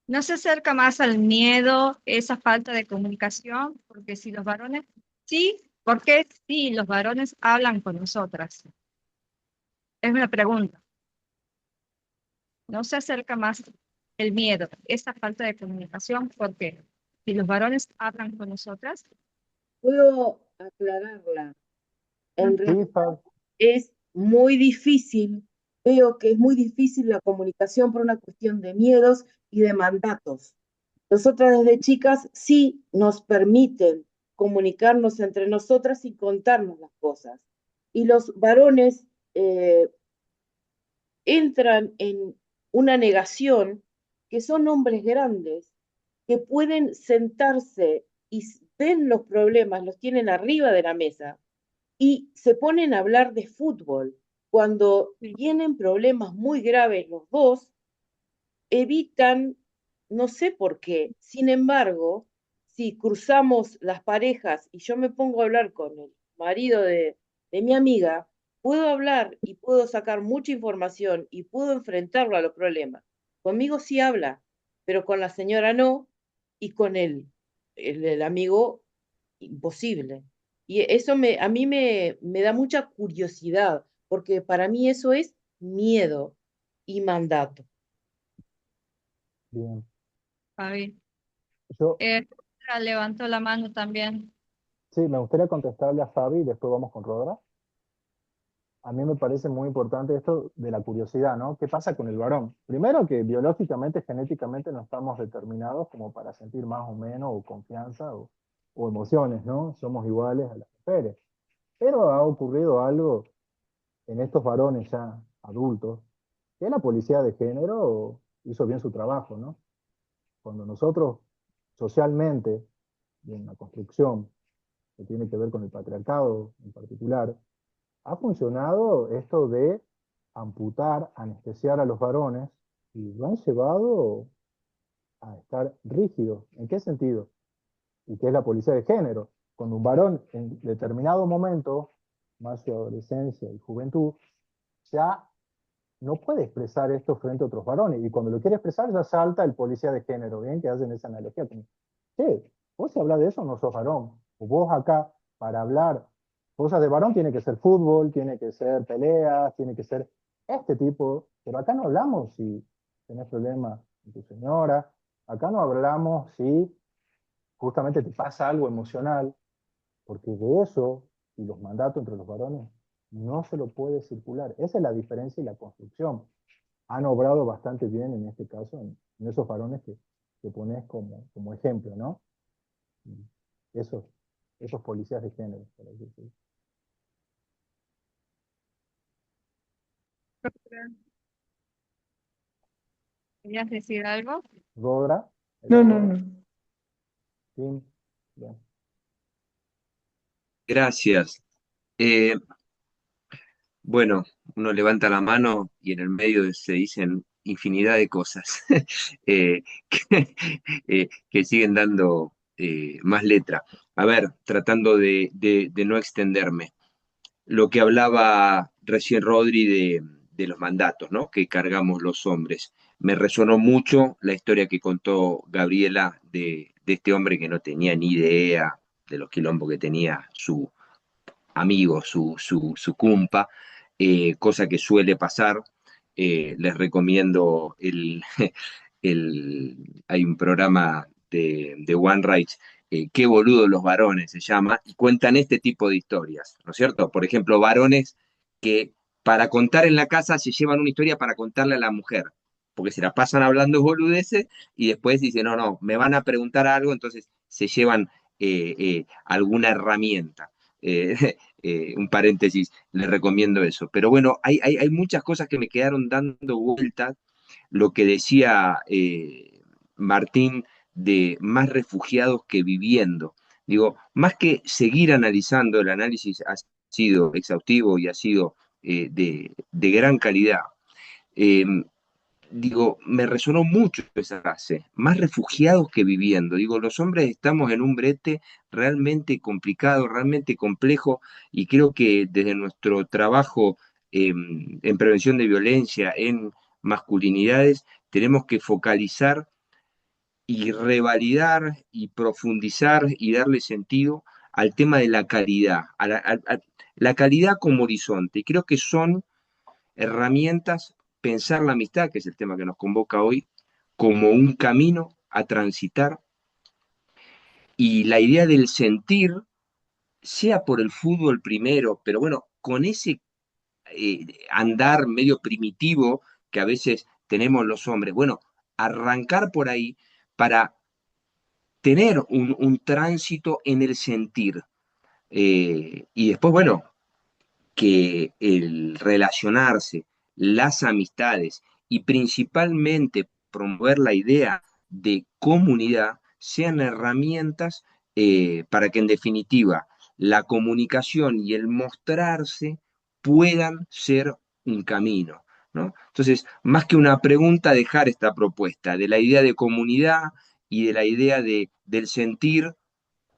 no se acerca más al miedo, esa falta de comunicación, porque si los varones, sí, porque sí, los varones hablan con nosotras. Es una pregunta. No se acerca más el miedo, esa falta de comunicación, porque si los varones hablan con nosotras, Puedo aclararla. En ujú, Sí, realidad Fabi. es muy difícil, veo que es muy difícil la comunicación por una cuestión de miedos y de mandatos. Nosotras desde chicas sí nos permiten comunicarnos entre nosotras y contarnos las cosas. Y los varones entran en una negación, que son hombres grandes, que pueden sentarse y ven los problemas, los tienen arriba de la mesa y se ponen a hablar de fútbol. Cuando sí, tienen problemas muy graves los dos, evitan, no sé por qué. Sin embargo, si cruzamos las parejas y yo me pongo a hablar con el marido de mi amiga, puedo hablar y puedo sacar mucha información y puedo enfrentarlo a los problemas. Conmigo sí habla, pero con la señora no, y con el amigo imposible. Y eso a mí me da mucha curiosidad, porque para mí eso es miedo y mandato. Bien. Fabi. Yo, Levantó la mano también. sí, me gustaría contestarle a Fabi y después vamos con Rodra. A mí me parece muy importante esto de la curiosidad, ¿no? ¿Qué pasa con el varón? Primero que biológicamente, genéticamente no estamos determinados como para sentir más o menos o confianza o emociones, ¿no? Somos iguales a las mujeres. Pero ha ocurrido algo en estos varones ya adultos, que la policía de género hizo bien su trabajo, ¿no? Cuando nosotros socialmente, y en la construcción que tiene que ver con el patriarcado en particular, ha funcionado esto de amputar, anestesiar a los varones y lo han llevado a estar rígidos. ¿En qué sentido? Y que es la policía de género. Cuando un varón en determinado momento, más su adolescencia y juventud, ya no puede expresar esto frente a otros varones. Y cuando lo quiere expresar, ya salta el policía de género, ¿bien? Que hacen esa analogía. Como, che, vos si hablas de eso no sos varón. O vos acá, para hablar cosas de varón, tiene que ser fútbol, tiene que ser peleas, tiene que ser este tipo. Pero acá no hablamos si tenés problemas con tu señora. Acá no hablamos si justamente te pasa algo emocional, porque de eso y los mandatos entre los varones no se lo puede circular. Esa es la diferencia y la construcción. Han obrado bastante bien en este caso, en esos varones que pones como ejemplo, ¿no? esos, esos policías de género, por así decirlo. ¿Querías decir algo? Rodra, ¿era No, no, Rodra? no. Tim, bien. Gracias. Eh, bueno, uno levanta la mano y en el medio se dicen infinidad de cosas que, que siguen dando más letra. A ver, tratando de no extenderme. Lo que hablaba recién Rodri de los mandatos, ¿no? Que cargamos los hombres. Me resonó mucho la historia que contó Gabriela de este hombre que no tenía ni idea de los quilombos que tenía su amigo, su cumpa, cosa que suele pasar. Les recomiendo hay un programa de One Rights, Qué boludo los varones se llama, y cuentan este tipo de historias, ¿no es cierto? Por ejemplo, varones que para contar en la casa se llevan una historia para contarle a la mujer, porque se la pasan hablando boludeces y después dicen, no, no, me van a preguntar algo, entonces se llevan alguna herramienta. Eh, un paréntesis, les recomiendo eso. Pero bueno, hay muchas cosas que me quedaron dando vueltas. Lo que decía Martín de más refugiados que viviendo. Digo, más que seguir analizando, el análisis ha sido exhaustivo y ha sido de gran calidad. Eh, digo, me resonó mucho esa frase, más refugiados que viviendo. Digo, los hombres estamos en un brete realmente complicado, realmente complejo, y creo que desde nuestro trabajo en prevención de violencia, en masculinidades, tenemos que focalizar y revalidar y profundizar y darle sentido al tema de la calidad, la calidad como horizonte. Y creo que son herramientas, pensar la amistad, que es el tema que nos convoca hoy, como un camino a transitar, y la idea del sentir, sea por el fútbol primero, pero bueno, con ese andar medio primitivo que a veces tenemos los hombres, bueno, arrancar por ahí para tener un tránsito en el sentir. Y después, bueno, que el relacionarse, las amistades y principalmente promover la idea de comunidad sean herramientas para que en definitiva la comunicación y el mostrarse puedan ser un camino, ¿no? Entonces, más que una pregunta, dejar esta propuesta de la idea de comunidad y de la idea del sentir,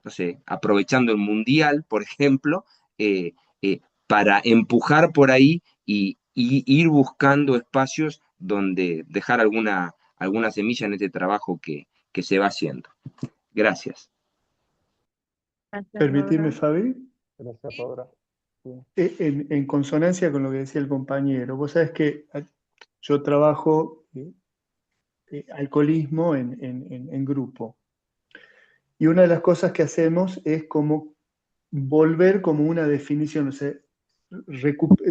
no sé, aprovechando el mundial, por ejemplo, eh, eh, para empujar por ahí y ir buscando espacios donde dejar alguna semilla en este trabajo que se va haciendo. Gracias. Gracias, Permitime, Laura. Fabi, Gracias, Rodra. Sí. en consonancia con lo que decía el compañero. Vos sabés que yo trabajo alcoholismo en grupo. Y una de las cosas que hacemos es como volver como una definición, o sea,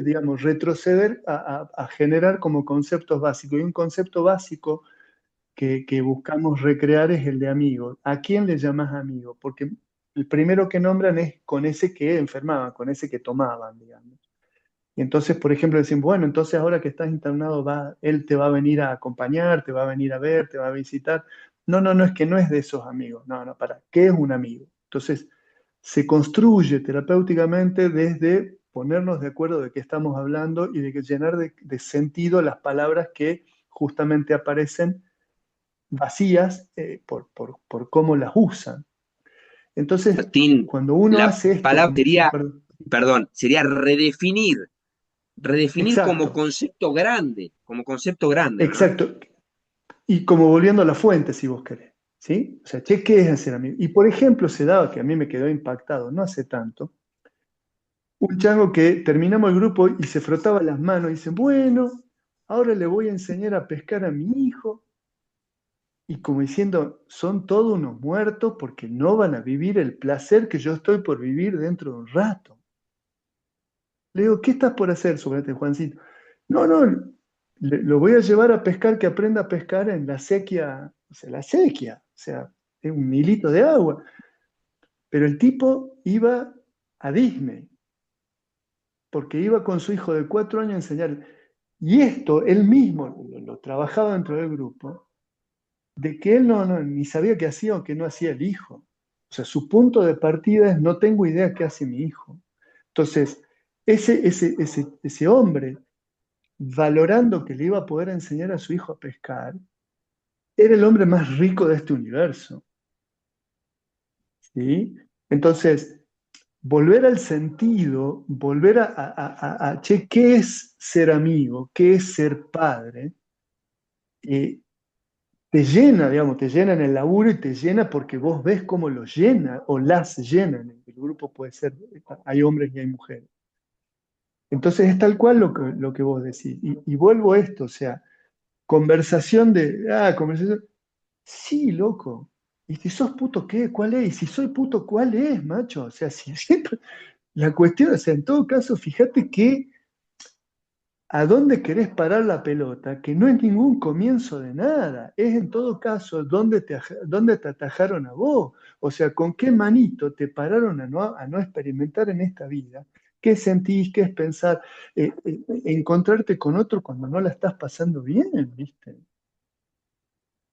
digamos, retroceder a generar como conceptos básicos. Y un concepto básico que buscamos recrear es el de amigo. ¿A quién le llamas amigo? Porque el primero que nombran es con ese que enfermaban, con ese que tomaban, digamos. Y entonces, por ejemplo, decimos, bueno, entonces ahora que estás internado, él te va a venir a acompañar, te va a venir a ver, te va a visitar. No, no, no, es que no es de esos amigos. No, no, para, ¿qué es un amigo? Entonces, se construye terapéuticamente desde ponernos de acuerdo de qué estamos hablando y de que llenar de sentido las palabras que justamente aparecen vacías por cómo las usan. Entonces, Martín, cuando uno la hace esto, palabra sería, perdón, perdón, sería redefinir exacto, como concepto grande, ¿verdad? exacto. Y como volviendo a la fuente, si vos querés, ¿sí? O sea, che, ¿qué es hacer amigo? Y por ejemplo, se daba que a mí me quedó impactado, no hace tanto, un chango que terminamos el grupo y se frotaba las manos y dice, bueno, ahora le voy a enseñar a pescar a mi hijo. Y como diciendo, son todos unos muertos porque no van a vivir el placer que yo estoy por vivir dentro de un rato. Le digo, ¿qué estás por hacer sobre este Juancito? No, no, lo voy a llevar a pescar, que aprenda a pescar en la sequía, o sea, es un hilito de agua. Pero el tipo iba a Disney, porque iba con su hijo de 4 años a enseñar. Y esto, él mismo lo trabajaba dentro del grupo, de que él ni sabía qué hacía o qué no hacía el hijo. O sea, su punto de partida es no tengo idea qué hace mi hijo. Entonces, ese hombre, valorando que le iba a poder enseñar a su hijo a pescar, era el hombre más rico de este universo. ¿Sí? Entonces, volver al sentido, volver che, ¿qué es ser amigo? ¿Qué es ser padre? Te llena, digamos, te llena en el laburo y te llena porque vos ves cómo lo llena o las llenan. El grupo puede ser, hay hombres y hay mujeres. Entonces es tal cual lo que vos decís. Y vuelvo a esto, o sea, conversación. Sí, loco. ¿Y si sos puto qué? ¿Cuál es? Y si soy puto, ¿cuál es, macho? O sea, si siempre, la cuestión, o sea, en todo caso, fíjate que a dónde querés parar la pelota, que no es ningún comienzo de nada, es en todo caso dónde te atajaron a vos, o sea, con qué manito te pararon a no experimentar en esta vida, qué sentís, qué es pensar, encontrarte con otro cuando no la estás pasando bien, ¿viste?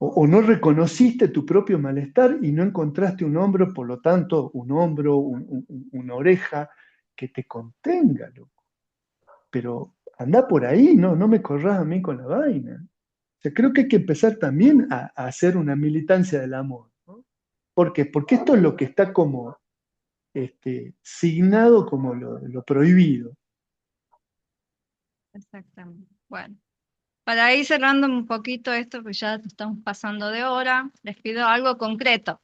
O no reconociste tu propio malestar y no encontraste un hombro, por lo tanto, un hombro, una oreja que te contenga, loco. Pero anda por ahí, no me corras a mí con la vaina. O sea, creo que hay que empezar también a hacer una militancia del amor, ¿no? ¿Por qué? Porque esto es lo que está como signado como lo prohibido. Exactamente. Bueno, para ir cerrando un poquito esto, que ya estamos pasando de hora, les pido algo concreto,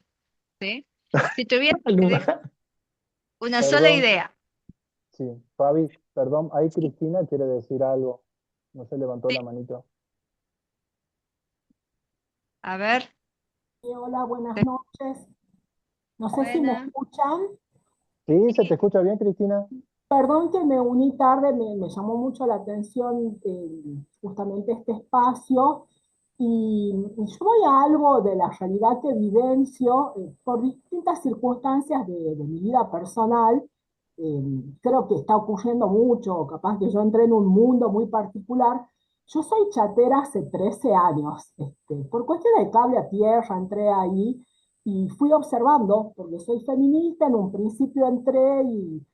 ¿sí? Si tuviera que Luna, dejar una sola perdón, idea, sí, Fabi, perdón, ahí Cristina quiere decir algo. No se levantó sí, la manito. a ver, Hola, buenas noches. No sé si me buena. escuchan. Sí, ¿se te escucha bien, Cristina? Perdón que me uní tarde, me llamó mucho la atención justamente este espacio y yo voy a algo de la realidad que vivencio por distintas circunstancias de mi vida personal. Creo que está ocurriendo mucho, capaz que yo entré en un mundo muy particular. Yo soy chatera hace 13 años. Por cuestión de cable a tierra entré ahí y fui observando, porque soy feminista, en un principio entré y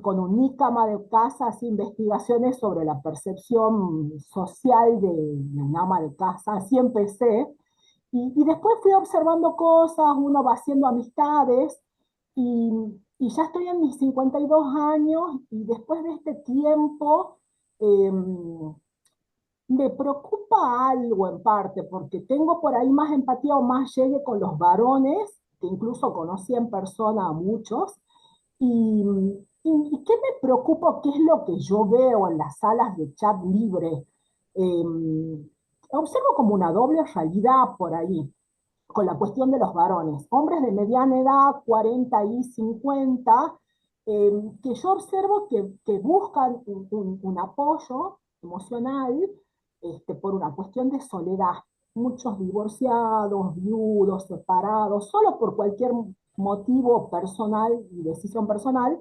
con un ícama de casa hacía investigaciones sobre la percepción social de un ama de casa, así empecé, y después fui observando cosas, uno va haciendo amistades, y, y ya estoy en mis 52 años, y después de este tiempo me preocupa algo en parte, porque tengo por ahí más empatía o más llegue con los varones, que incluso conocí en persona a muchos, y, ¿y qué me preocupa? ¿Qué es lo que yo veo en las salas de chat libre? Eh, Observo como una doble realidad por ahí, con la cuestión de los varones. Hombres de mediana edad, 40 y 50, que yo observo que buscan un apoyo emocional por una cuestión de soledad. Muchos divorciados, viudos, separados, solo por cualquier motivo personal y decisión personal,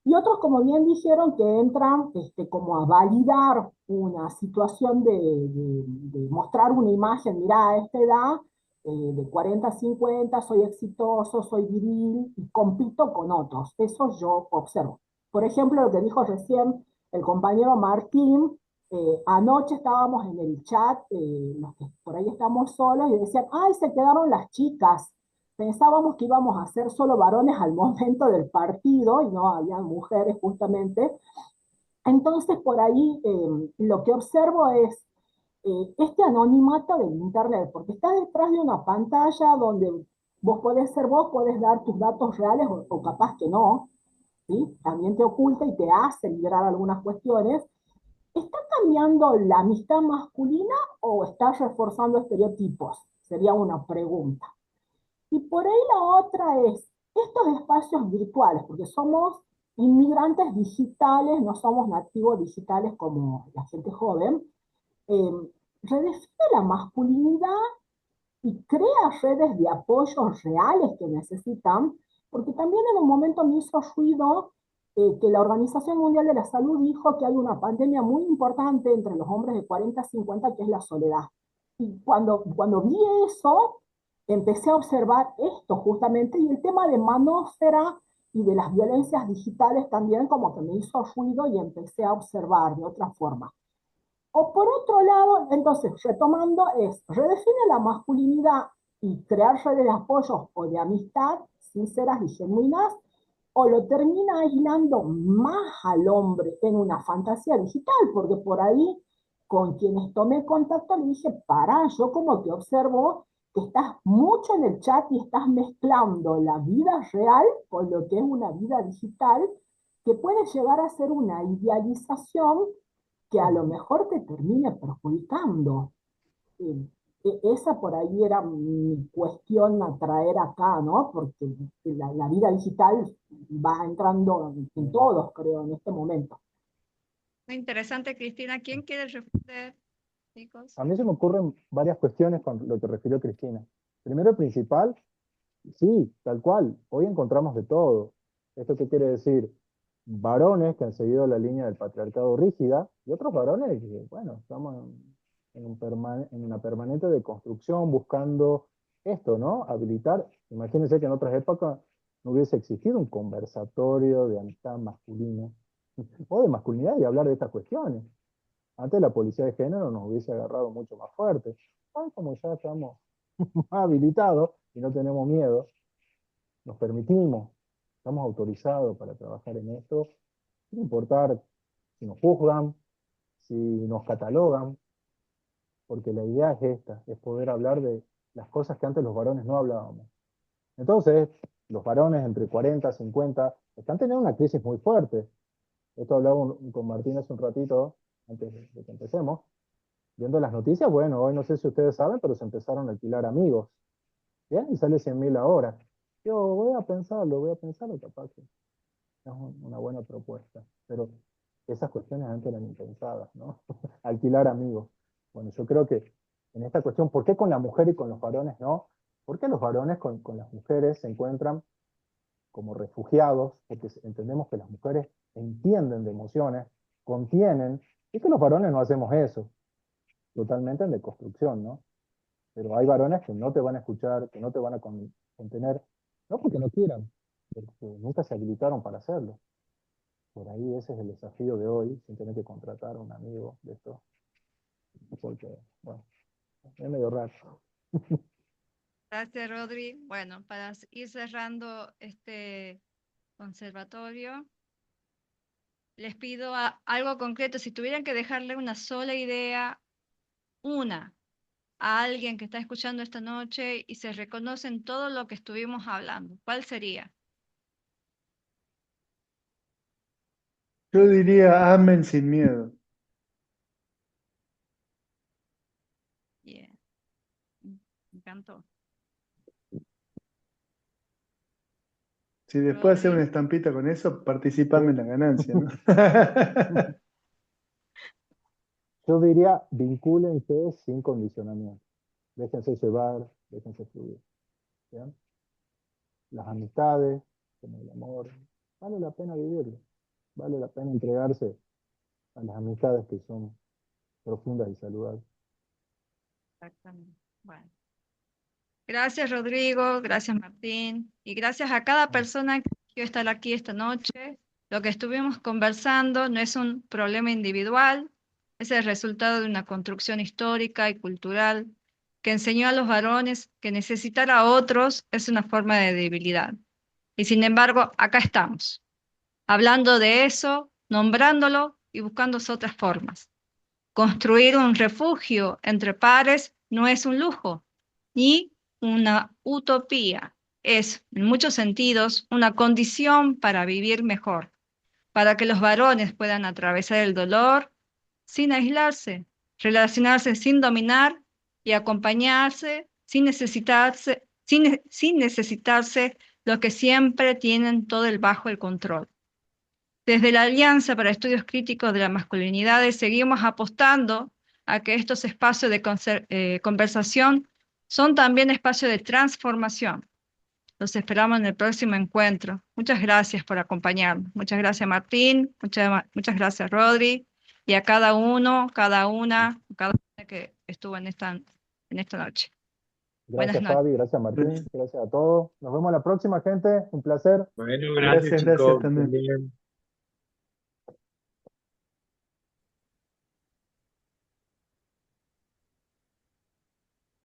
y otros, como bien dijeron, que entran como a validar una situación de mostrar una imagen, mirá, a esta edad, de 40 a 50, soy exitoso, soy viril y compito con otros. Eso yo observo. Por ejemplo, lo que dijo recién el compañero Martín, anoche estábamos en el chat, los que por ahí estamos solos, y decían, ay, se quedaron las chicas. Pensábamos que íbamos a ser solo varones al momento del partido y no había mujeres justamente. Entonces, por ahí lo que observo es este anonimato del Internet, porque está detrás de una pantalla donde vos podés ser vos, podés dar tus datos reales o capaz que no, ¿sí? También te oculta y te hace liberar algunas cuestiones. ¿Está cambiando la amistad masculina o está reforzando estereotipos? Sería una pregunta. Y por ahí la otra es estos espacios virtuales, porque somos inmigrantes digitales, no somos nativos digitales como la gente joven, eh, redefine la masculinidad y crea redes de apoyo reales que necesitan, porque también en un momento me hizo ruido que la Organización Mundial de la Salud dijo que hay una pandemia muy importante entre los hombres de 40 a 50, que es la soledad. Y cuando vi eso, empecé a observar esto justamente, y el tema de manósfera y de las violencias digitales también como que me hizo ruido y empecé a observar de otra forma. O por otro lado, entonces, retomando, redefine la masculinidad y crear redes de apoyo o de amistad sinceras y genuinas, o lo termina aislando más al hombre en una fantasía digital, porque por ahí con quienes tomé contacto le dije, para, yo como que observo que estás mucho en el chat y estás mezclando la vida real con lo que es una vida digital, que puede llegar a ser una idealización que a lo mejor te termine perjudicando. Eh, Esa por ahí era mi cuestión a traer acá, ¿no? Porque la vida digital va entrando en todos, creo, en este momento. Muy interesante, Cristina. ¿Quién quiere responder, chicos? A mí se me ocurren varias cuestiones con lo que refirió Cristina. Primero, el principal, sí, tal cual, hoy encontramos de todo. ¿Esto qué quiere decir? Varones que han seguido la línea del patriarcado rígida y otros varones que, bueno, estamos en una permanente deconstrucción buscando esto, ¿no? Habilitar, imagínense que en otras épocas no hubiese existido un conversatorio de amistad masculina o de masculinidad y hablar de estas cuestiones. Antes la policía de género nos hubiese agarrado mucho más fuerte. Hoy como ya estamos más habilitados y no tenemos miedo, nos permitimos, estamos autorizados para trabajar en esto, sin importar si nos juzgan, si nos catalogan, porque la idea es esta, es poder hablar de las cosas que antes los varones no hablábamos. Entonces, los varones entre 40 y 50 están teniendo una crisis muy fuerte. Esto hablaba con Martín hace un ratito, antes de que empecemos, viendo las noticias, bueno, hoy no sé si ustedes saben, pero se empezaron a alquilar amigos, ¿bien? Y sale 100.000 ahora. Yo voy a pensarlo, capaz que es una buena propuesta, pero esas cuestiones antes eran impensadas, ¿no? Alquilar amigos. Bueno, yo creo que en esta cuestión, ¿por qué con la mujer y con los varones no? Porque los varones con las mujeres se encuentran como refugiados, porque entendemos que las mujeres entienden de emociones, contienen, y que los varones no hacemos eso, totalmente en deconstrucción, ¿no? Pero hay varones que no te van a escuchar, que no te van a contener, no porque no quieran, porque nunca se habilitaron para hacerlo. Por ahí ese es el desafío de hoy, sin tener que contratar a un amigo de esto, porque, bueno, es medio raro. Gracias, Rodri. Bueno, para ir cerrando este conservatorio, les pido algo concreto. Si tuvieran que dejarle una sola idea, una, a alguien que está escuchando esta noche y se reconoce en todo lo que estuvimos hablando, ¿cuál sería? Yo diría amen sin miedo. Bien, me encantó. Si después hacer una Rodri, estampita con eso, participame en la ganancia, ¿no? Yo diría, vincúlense sin condicionamiento. Déjense llevar, déjense fluir. ¿Bien? Las amistades, como el amor, vale la pena vivirlo. Vale la pena entregarse a las amistades que son profundas y saludables. exactamente. Bueno. Gracias, Rodrigo, gracias, Martín, y gracias a cada persona que quiso estar aquí esta noche. Lo que estuvimos conversando no es un problema individual, es el resultado de una construcción histórica y cultural que enseñó a los varones que necesitar a otros es una forma de debilidad. Y sin embargo, acá estamos, hablando de eso, nombrándolo y buscando otras formas. Construir un refugio entre pares no es un lujo ni una utopía, es en muchos sentidos una condición para vivir mejor, para que los varones puedan atravesar el dolor sin aislarse, relacionarse sin dominar y acompañarse sin necesitarse lo que siempre tienen todo el bajo el control. Desde la Alianza para Estudios Críticos de la Masculinidad seguimos apostando a que estos espacios de conversación son también espacios de transformación. Los esperamos en el próximo encuentro. Muchas gracias por acompañarnos. Muchas gracias, Martín. Muchas gracias, Rodri. Y a cada uno, cada una que estuvo en esta noche. Buenas Gracias, noches. Fabi, gracias, Martín, gracias a todos. Nos vemos la próxima, gente. Un placer. Bueno, Gracias, gracias gracias chicos. también. Bien.